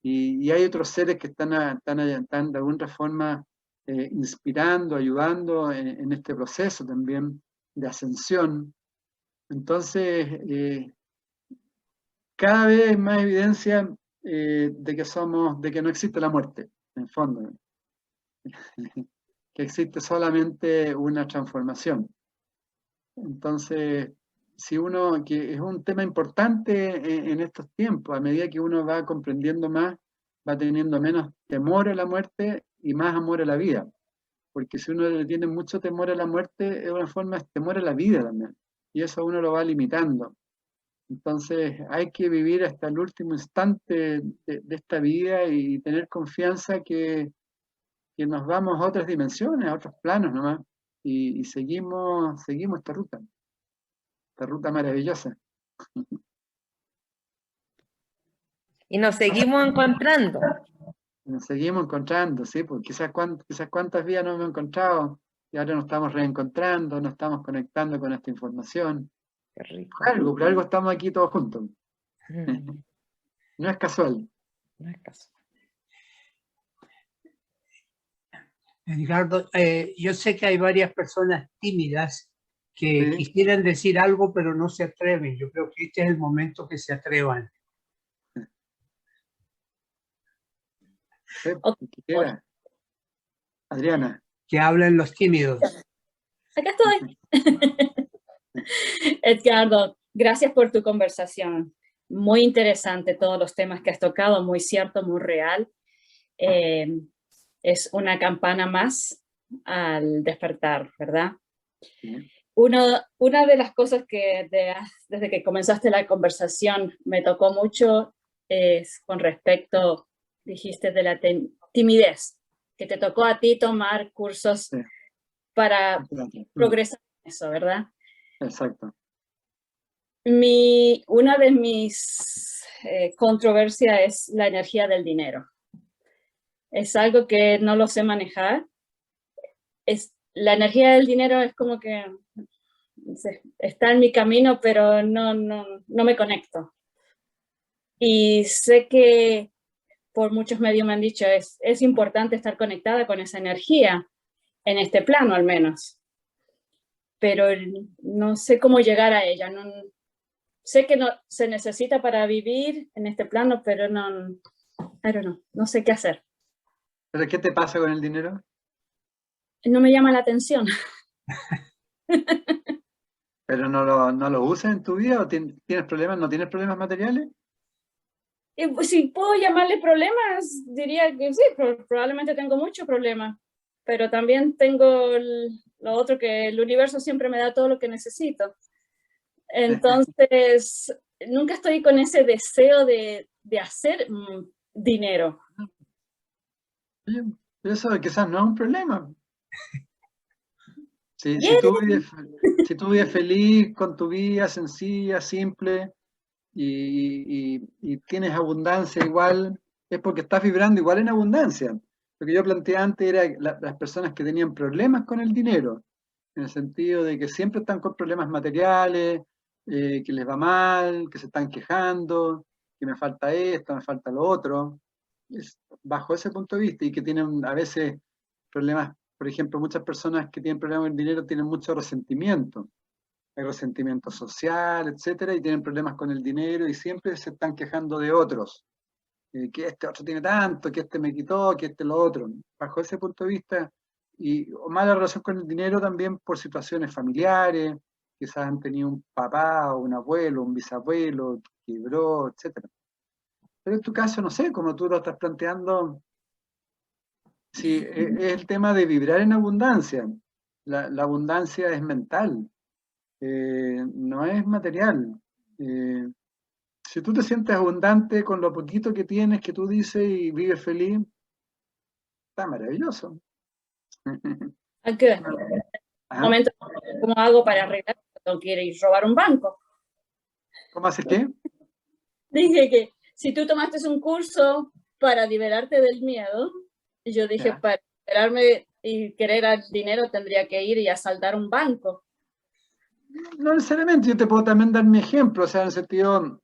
y hay otros seres que están de alguna forma inspirando, ayudando en este proceso también de ascensión. Entonces, cada vez hay más evidencia de que no existe la muerte, en el fondo. Que existe solamente una transformación. Entonces, que es un tema importante en estos tiempos, a medida que uno va comprendiendo más, va teniendo menos temor a la muerte y más amor a la vida. Porque si uno le tiene mucho temor a la muerte, de una forma es temor a la vida también. Y eso uno lo va limitando. Entonces hay que vivir hasta el último instante de esta vida y tener confianza que nos vamos a otras dimensiones, a otros planos nomás, y seguimos esta ruta maravillosa. Y nos seguimos encontrando. Nos seguimos encontrando, sí, porque quizás cuántas vidas no hemos encontrado, y ahora nos estamos reencontrando, nos estamos conectando con esta información. Qué rico. Por algo estamos aquí todos juntos. No es casual. No es casual. Edgardo, yo sé que hay varias personas tímidas que Sí. quisieran decir algo, pero no se atreven. Yo creo que este es el momento que se atrevan. Okay. ¿Qué era? Adriana. Que hablen los tímidos. Acá estoy. Edgardo, gracias por tu conversación. Muy interesante todos los temas que has tocado, muy cierto, muy real. Es una campana más al despertar, ¿verdad? Sí. Una de las cosas que desde que comenzaste la conversación me tocó mucho es con respecto, dijiste, de la timidez, que te tocó a ti tomar cursos Sí. para progresar en eso, ¿verdad? Exacto. Una de mis controversias es la energía del dinero. Es algo que no lo sé manejar. La energía del dinero es como que no sé, está en mi camino, pero no me conecto. Y sé que por muchos medios me han dicho es importante estar conectada con esa energía, en este plano al menos. Pero no sé cómo llegar a ella. Sé que no se necesita para vivir en este plano, pero no sé qué hacer. ¿Pero qué te pasa con el dinero? No me llama la atención. ¿Pero no lo usas en tu vida o tienes problemas, no tienes problemas materiales? Pues, si puedo llamarle problemas, diría que sí, probablemente tengo muchos problemas, pero también tengo lo otro, que el universo siempre me da todo lo que necesito. Entonces, nunca estoy con ese deseo de hacer dinero. Oye, pero eso quizás no es un problema. Si tú vives feliz con tu vida sencilla, simple, y tienes abundancia igual, es porque estás vibrando igual en abundancia. Lo que yo planteé antes era las personas que tenían problemas con el dinero, en el sentido de que siempre están con problemas materiales, que les va mal, que se están quejando, que me falta esto, me falta lo otro. Bajo ese punto de vista, y que tienen a veces problemas, por ejemplo, muchas personas que tienen problemas con el dinero tienen mucho resentimiento. Hay resentimiento social, etcétera, y tienen problemas con el dinero y siempre se están quejando de otros. Que este otro tiene tanto, que este me quitó, que este lo otro. Bajo ese punto de vista, o mala relación con el dinero también por situaciones familiares, quizás han tenido un papá, o un abuelo, un bisabuelo, que quebró, etcétera. Pero en tu caso, no sé, como tú lo estás planteando, sí, es el tema de vibrar en abundancia. La abundancia es mental. No es material. Si tú te sientes abundante con lo poquito que tienes, que tú dices, y vives feliz, está maravilloso. ¿Qué momento, cómo hago para arreglar? No quiero ir a robar un banco. ¿Cómo haces qué? Dije que si tú tomaste un curso para liberarte del miedo, yo dije, para liberarme y querer el dinero tendría que ir y asaltar un banco. No necesariamente, yo te puedo también dar mi ejemplo, o sea, en el sentido,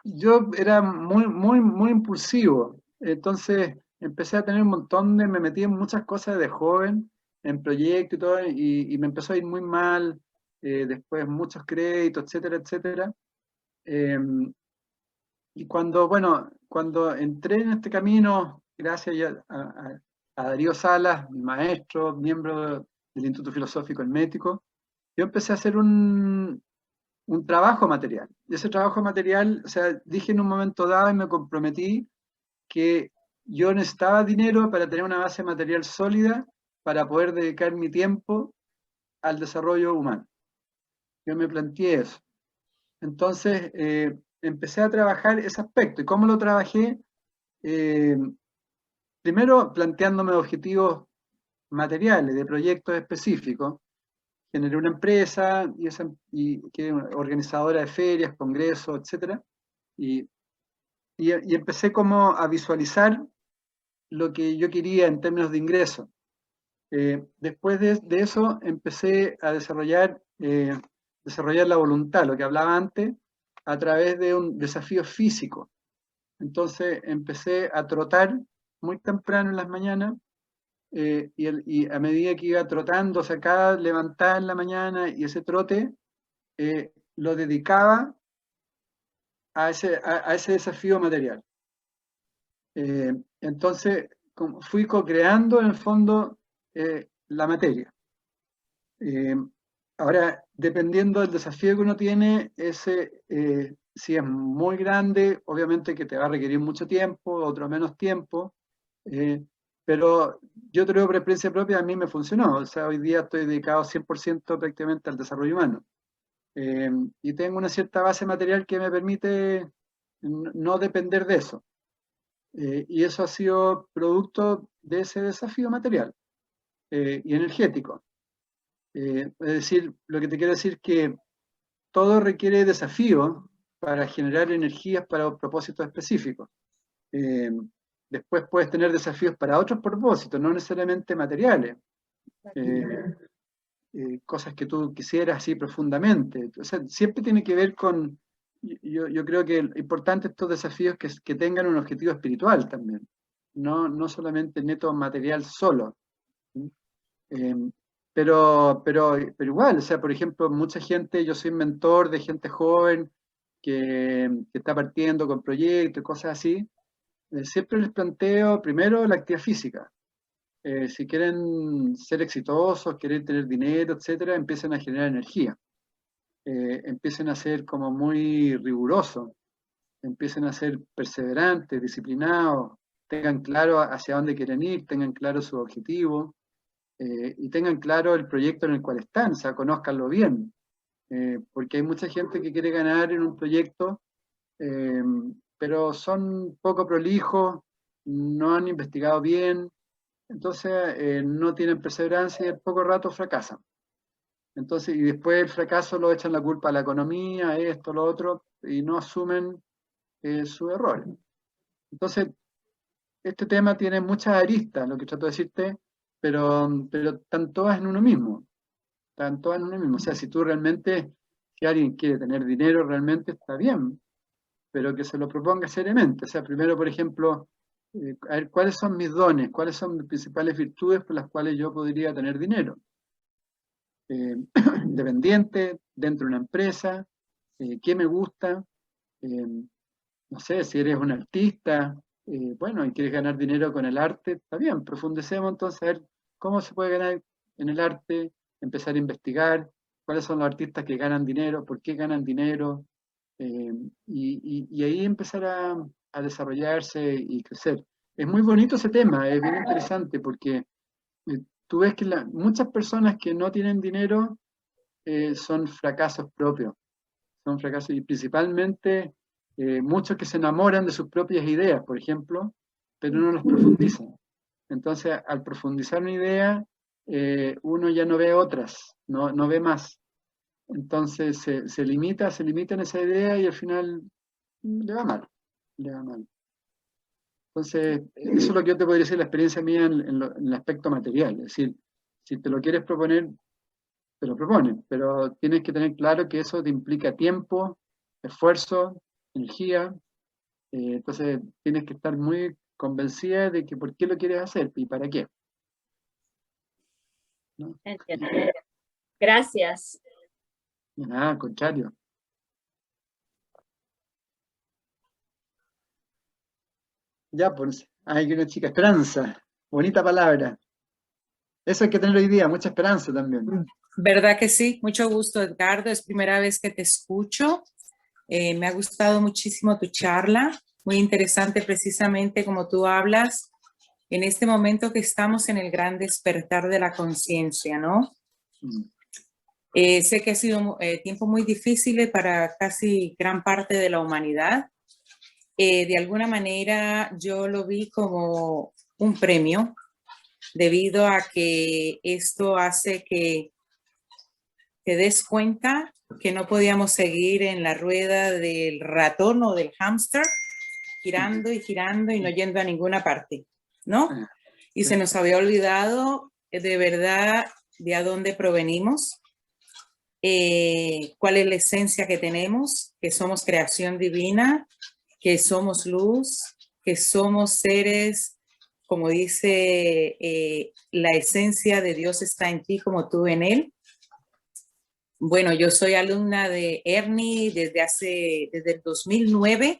yo era muy impulsivo, entonces empecé a tener me metí en muchas cosas de joven, en proyectos y todo, y me empezó a ir muy mal, después muchos créditos, etcétera, etcétera. Y cuando entré en este camino, gracias a Darío Salas, mi maestro, miembro del Instituto Filosófico Hermético, yo empecé a hacer un trabajo material. Y ese trabajo material, o sea, dije en un momento dado y me comprometí que yo necesitaba dinero para tener una base material sólida para poder dedicar mi tiempo al desarrollo humano. Yo me planteé eso. Entonces, empecé a trabajar ese aspecto. ¿Y cómo lo trabajé? Primero, planteándome objetivos materiales de proyectos específicos. Generé una empresa que es organizadora de ferias, congresos, etc. Y empecé como a visualizar lo que yo quería en términos de ingresos. Después de eso empecé a desarrollar la voluntad, lo que hablaba antes, a través de un desafío físico. Entonces empecé a trotar muy temprano en las mañanas, y a medida que iba trotando, o sea, cada levantada en la mañana y ese trote, lo dedicaba a ese desafío material. Entonces, fui co-creando en el fondo la materia. Ahora, dependiendo del desafío que uno tiene, si es muy grande, obviamente que te va a requerir mucho tiempo, otro menos tiempo, pero yo creo por experiencia propia, a mí me funcionó. O sea, hoy día estoy dedicado 100% prácticamente al desarrollo humano. Y tengo una cierta base material que me permite no depender de eso. Y eso ha sido producto de ese desafío material y energético. Es decir, lo que te quiero decir es que todo requiere desafíos para generar energías para propósitos específicos. Después puedes tener desafíos para otros propósitos, no necesariamente materiales. Cosas que tú quisieras así profundamente. O sea, siempre tiene que ver con, yo creo que es importante estos desafíos que tengan un objetivo espiritual también, no solamente neto material solo. Pero igual, o sea, por ejemplo, mucha gente, yo soy mentor de gente joven que está partiendo con proyectos y cosas así, siempre les planteo primero la actividad física. Si quieren ser exitosos, quieren tener dinero, etcétera, empiecen a generar energía. Empiecen a ser como muy rigurosos, empiecen a ser perseverantes, disciplinados, tengan claro hacia dónde quieren ir, tengan claro su objetivo. Y tengan claro el proyecto en el cual están, o sea, conózcanlo bien, porque hay mucha gente que quiere ganar en un proyecto, pero son poco prolijos, no han investigado bien, entonces no tienen perseverancia y en poco rato fracasan. Entonces, y después el fracaso lo echan la culpa a la economía, esto, lo otro, y no asumen sus errores. Entonces, este tema tiene muchas aristas, lo que trato de decirte, pero están todas en uno mismo. Están todas en uno mismo. O sea, si tú realmente, si alguien quiere tener dinero, realmente está bien, pero que se lo proponga seriamente. O sea, primero, por ejemplo, a ver, ¿cuáles son mis dones? ¿Cuáles son mis principales virtudes por las cuales yo podría tener dinero? Independiente, dentro de una empresa, ¿qué me gusta? No sé, si eres un artista, bueno, y quieres ganar dinero con el arte, está bien, profundicemos entonces a ver cómo se puede ganar en el arte, empezar a investigar cuáles son los artistas que ganan dinero, por qué ganan dinero, y ahí empezar a desarrollarse y crecer. Es muy bonito ese tema, es bien interesante porque tú ves que muchas personas que no tienen dinero son fracasos propios, son fracasos y principalmente muchos que se enamoran de sus propias ideas, por ejemplo, pero no las profundizan. Entonces, al profundizar una idea, uno ya no ve otras, no ve más. Entonces, se limita en esa idea y al final le va mal, le va mal. Entonces, eso es lo que yo te podría decir, la experiencia mía en el aspecto material. Es decir, si te lo quieres proponer, te lo propones, pero tienes que tener claro que eso te implica tiempo, esfuerzo, energía. Entonces, tienes que estar muy convencida de que por qué lo quieres hacer y para qué. ¿No? Entiendo. Gracias. Nada, al contrario. Ya, pues, hay una chica, esperanza, bonita palabra. Eso hay que tener hoy día, mucha esperanza también. ¿Verdad que sí? Mucho gusto, Edgardo. Es primera vez que te escucho. Me ha gustado muchísimo tu charla. Muy interesante precisamente como tú hablas en este momento que estamos en el gran despertar de la conciencia, ¿no? Sé que ha sido tiempo muy difícil para casi gran parte de la humanidad. De alguna manera yo lo vi como un premio debido a que esto hace que te des cuenta que no podíamos seguir en la rueda del ratón o del hámster, girando y girando y no yendo a ninguna parte, ¿no? Y se nos había olvidado de verdad de a dónde provenimos, cuál es la esencia que tenemos, que somos creación divina, que somos luz, que somos seres, como dice, la esencia de Dios está en ti como tú en Él. Bueno, yo soy alumna de Ernie desde el 2009,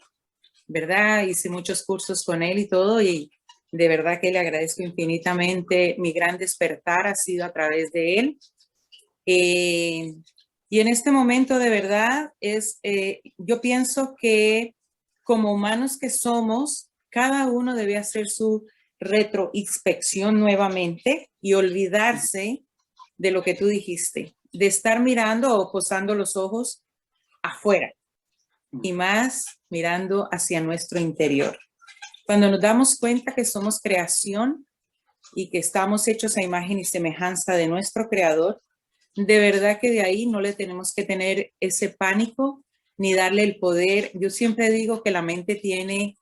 ¿verdad? Hice muchos cursos con él y todo, y de verdad que le agradezco infinitamente. Mi gran despertar ha sido a través de él. Y en este momento, de verdad, yo pienso que como humanos que somos, cada uno debe hacer su retroinspección nuevamente y olvidarse de lo que tú dijiste, de estar mirando o posando los ojos afuera y más mirando hacia nuestro interior. Cuando nos damos cuenta que somos creación y que estamos hechos a imagen y semejanza de nuestro Creador, de verdad que de ahí no le tenemos que tener ese pánico ni darle el poder. Yo siempre digo que la mente tiene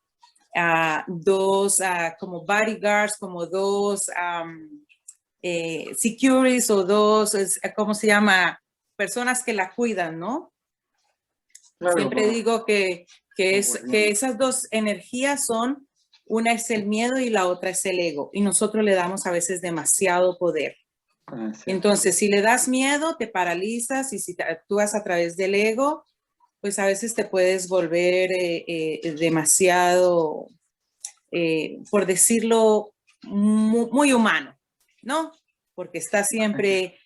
dos como bodyguards, como dos securities o dos, ¿cómo se llama? Personas que la cuidan, ¿no? Claro, siempre digo que esas dos energías son, una es el miedo y la otra es el ego, y nosotros le damos a veces demasiado poder. Sí. Entonces, si le das miedo, te paralizas, y si actúas a través del ego, pues a veces te puedes volver demasiado, por decirlo, muy humano, ¿no? Porque estás siempre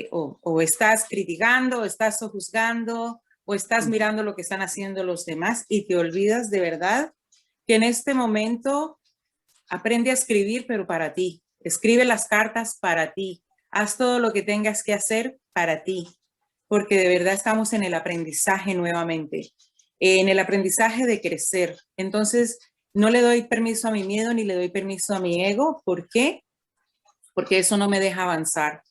o estás criticando, o estás juzgando, o estás mirando lo que están haciendo los demás y te olvidas de verdad que en este momento aprende a escribir, pero para ti. Escribe las cartas para ti. Haz todo lo que tengas que hacer para ti, porque de verdad estamos en el aprendizaje nuevamente, en el aprendizaje de crecer. Entonces, no le doy permiso a mi miedo ni le doy permiso a mi ego. ¿Por qué? Porque eso no me deja avanzar.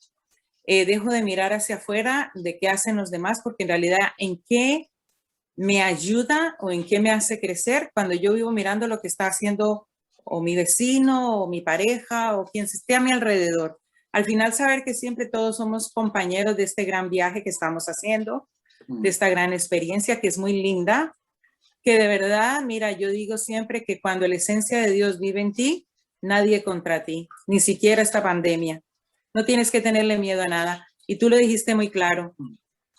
Dejo de mirar hacia afuera de qué hacen los demás, porque en realidad en qué me ayuda o en qué me hace crecer cuando yo vivo mirando lo que está haciendo o mi vecino o mi pareja o quien esté a mi alrededor. Al final saber que siempre todos somos compañeros de este gran viaje que estamos haciendo, de esta gran experiencia que es muy linda, que de verdad, mira, yo digo siempre que cuando la esencia de Dios vive en ti, nadie contra ti, ni siquiera esta pandemia. No tienes que tenerle miedo a nada. Y tú lo dijiste muy claro.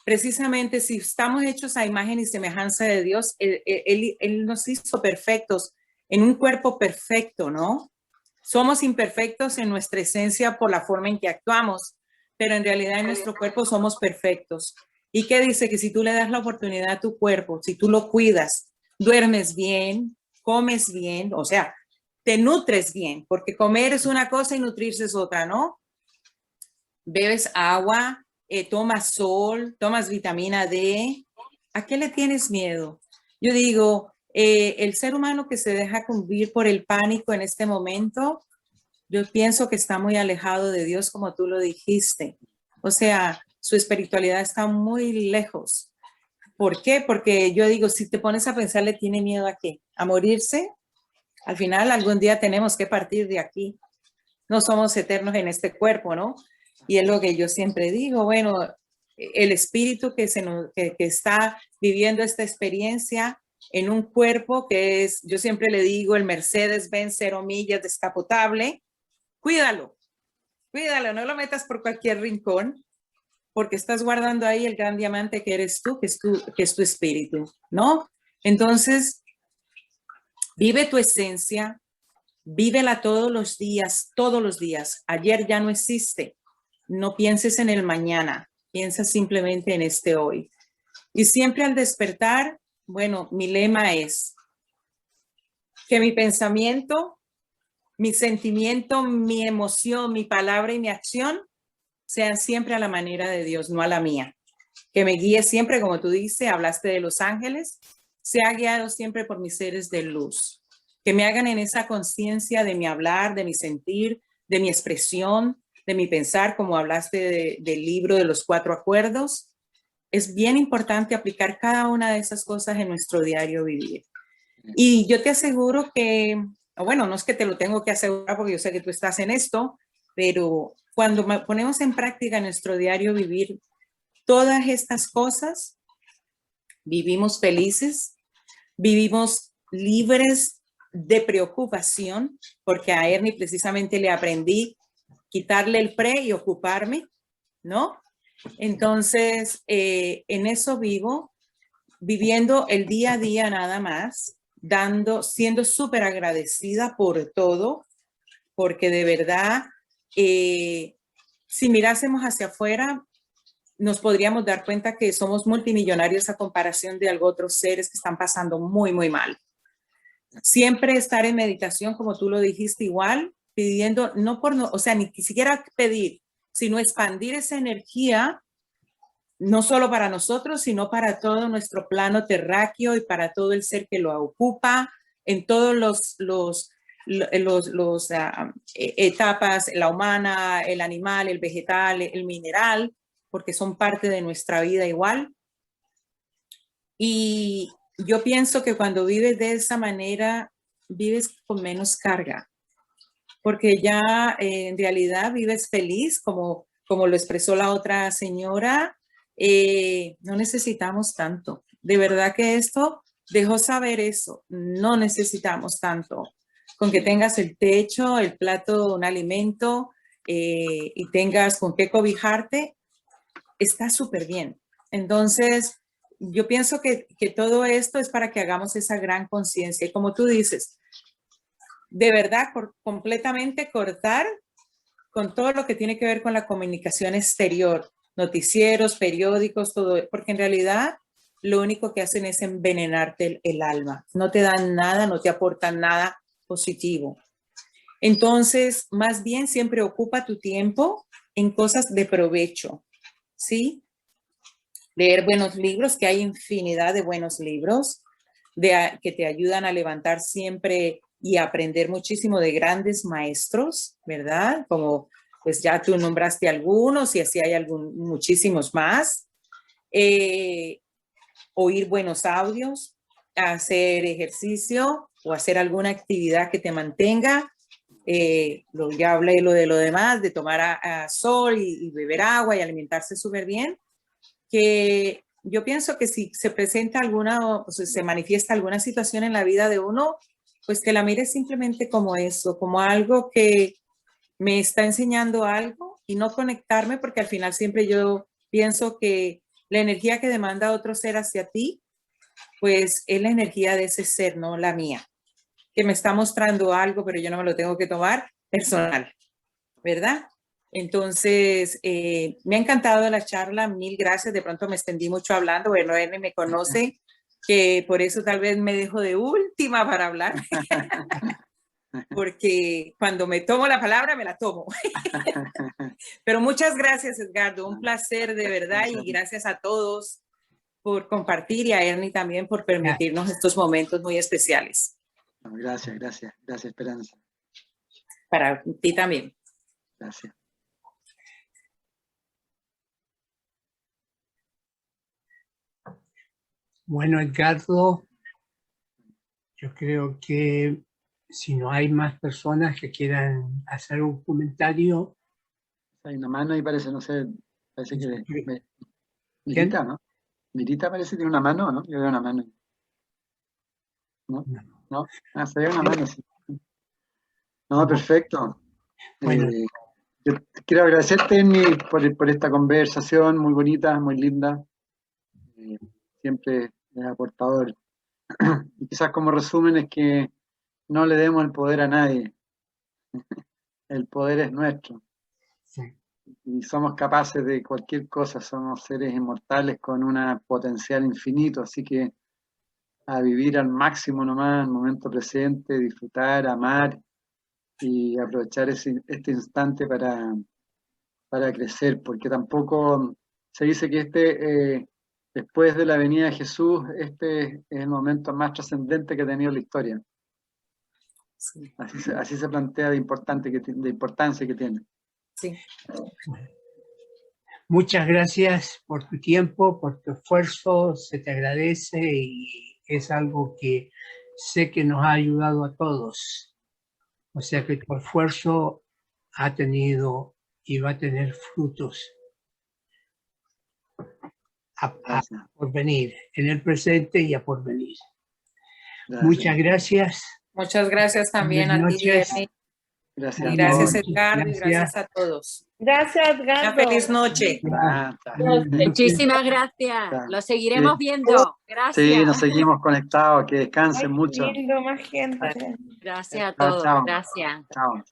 Precisamente si estamos hechos a imagen y semejanza de Dios, Él nos hizo perfectos en un cuerpo perfecto, ¿no? Somos imperfectos en nuestra esencia por la forma en que actuamos, pero en realidad en nuestro cuerpo somos perfectos. ¿Y qué dice? Que si tú le das la oportunidad a tu cuerpo, si tú lo cuidas, duermes bien, comes bien, o sea, te nutres bien, porque comer es una cosa y nutrirse es otra, ¿no? Bebes agua, tomas sol, tomas vitamina D. ¿A qué le tienes miedo? Yo digo, el ser humano que se deja convivir por el pánico en este momento, yo pienso que está muy alejado de Dios, como tú lo dijiste. O sea, su espiritualidad está muy lejos. ¿Por qué? Porque yo digo, si te pones a pensar, ¿le tiene miedo a qué? ¿A morirse? Al final, algún día tenemos que partir de aquí. No somos eternos en este cuerpo, ¿no? Y es lo que yo siempre digo, bueno, el espíritu que está viviendo esta experiencia en un cuerpo que es, yo siempre le digo, el Mercedes-Benz 0 millas descapotable, cuídalo, no lo metas por cualquier rincón, porque estás guardando ahí el gran diamante que eres tú, que es tu espíritu, ¿no? Entonces, vive tu esencia, vívela todos los días, todos los días. Ayer ya no existe. No pienses en el mañana, piensa simplemente en este hoy. Y siempre al despertar, bueno, mi lema es que mi pensamiento, mi sentimiento, mi emoción, mi palabra y mi acción sean siempre a la manera de Dios, no a la mía. Que me guíe siempre, como tú dices, hablaste de los ángeles, sea guiado siempre por mis seres de luz. Que me hagan en esa conciencia de mi hablar, de mi sentir, de mi expresión, de mi pensar, como hablaste del libro de los 4 acuerdos. Es bien importante aplicar cada una de esas cosas en nuestro diario vivir. Y yo te aseguro que, bueno, no es que te lo tengo que asegurar porque yo sé que tú estás en esto, pero cuando ponemos en práctica nuestro diario vivir todas estas cosas, vivimos felices, vivimos libres de preocupación, porque a Ernie precisamente le aprendí quitarle el pre y ocuparme, ¿no? Entonces, en eso vivo, viviendo el día a día nada más, siendo súper agradecida por todo, porque de verdad, si mirásemos hacia afuera, nos podríamos dar cuenta que somos multimillonarios a comparación de otros seres que están pasando muy, muy mal. Siempre estar en meditación, como tú lo dijiste, igual, pidiendo, o sea, ni siquiera pedir, sino expandir esa energía, no solo para nosotros, sino para todo nuestro plano terráqueo y para todo el ser que lo ocupa, en todos los etapas, la humana, el animal, el vegetal, el mineral, porque son parte de nuestra vida igual. Y yo pienso que cuando vives de esa manera, vives con menos carga, porque ya en realidad vives feliz, como lo expresó la otra señora. No necesitamos tanto. De verdad que esto dejó saber eso. No necesitamos tanto. Con que tengas el techo, el plato, un alimento y tengas con qué cobijarte, está súper bien. Entonces, yo pienso que todo esto es para que hagamos esa gran conciencia. Y como tú dices, de verdad, completamente cortar con todo lo que tiene que ver con la comunicación exterior, noticieros, periódicos, todo, porque en realidad lo único que hacen es envenenarte el alma. No te dan nada, no te aportan nada positivo. Entonces, más bien siempre ocupa tu tiempo en cosas de provecho, ¿sí? Leer buenos libros, que hay infinidad de buenos libros que te ayudan a levantar siempre y aprender muchísimo de grandes maestros, ¿verdad? Como pues ya tú nombraste algunos y así hay muchísimos más. Oír buenos audios, hacer ejercicio o hacer alguna actividad que te mantenga. Ya hablé de lo demás, de tomar sol y beber agua y alimentarse súper bien. Que yo pienso que si se presenta se manifiesta alguna situación en la vida de uno, pues que la mire simplemente como eso, como algo que me está enseñando algo y no conectarme, porque al final siempre yo pienso que la energía que demanda otro ser hacia ti, pues es la energía de ese ser, no la mía, que me está mostrando algo, pero yo no me lo tengo que tomar personal, ¿verdad? Entonces, me ha encantado la charla, mil gracias. De pronto me extendí mucho hablando, bueno, él me conoce, que por eso tal vez me dejo de última para hablar, porque cuando me tomo la palabra me la tomo. Pero muchas gracias, Edgardo, un placer de verdad y gracias a todos por compartir y a Ernie también por permitirnos estos momentos muy especiales. Gracias, Esperanza. Para ti también. Gracias. Bueno, Edgardo, yo creo que si no hay más personas que quieran hacer un comentario. Hay una mano ahí, parece, no sé, parece que Mirita, ¿no? Mirita parece que tiene una mano, ¿no? Yo veo una mano. ¿No? Ah, se ve una mano, sí. No, perfecto. Bueno. Yo quiero agradecerte, Ernie, por esta conversación muy bonita, muy linda. Siempre es aportador. Y quizás como resumen es que no le demos el poder a nadie. El poder es nuestro. Sí. Y somos capaces de cualquier cosa, somos seres inmortales con un potencial infinito, así que a vivir al máximo nomás, el momento presente, disfrutar, amar y aprovechar este instante para crecer, porque tampoco se dice que después de la venida de Jesús, este es el momento más trascendente que ha tenido la historia. Sí. Así se plantea de importancia que tiene. Sí. Muchas gracias por tu tiempo, por tu esfuerzo, se te agradece y es algo que sé que nos ha ayudado a todos. O sea que tu esfuerzo ha tenido y va a tener frutos por venir, en el presente y a por venir. Gracias. Muchas gracias. Muchas gracias también a ti, Ernie. Gracias. Gracias, Edgardo, y gracias a todos. Gracias, Edgardo. Una feliz noche. Muchísimas gracias. Lo seguiremos viendo. Gracias. Sí, nos seguimos conectados. Que descansen mucho. Más gente. Gracias a todos. Chao. Gracias. Chao.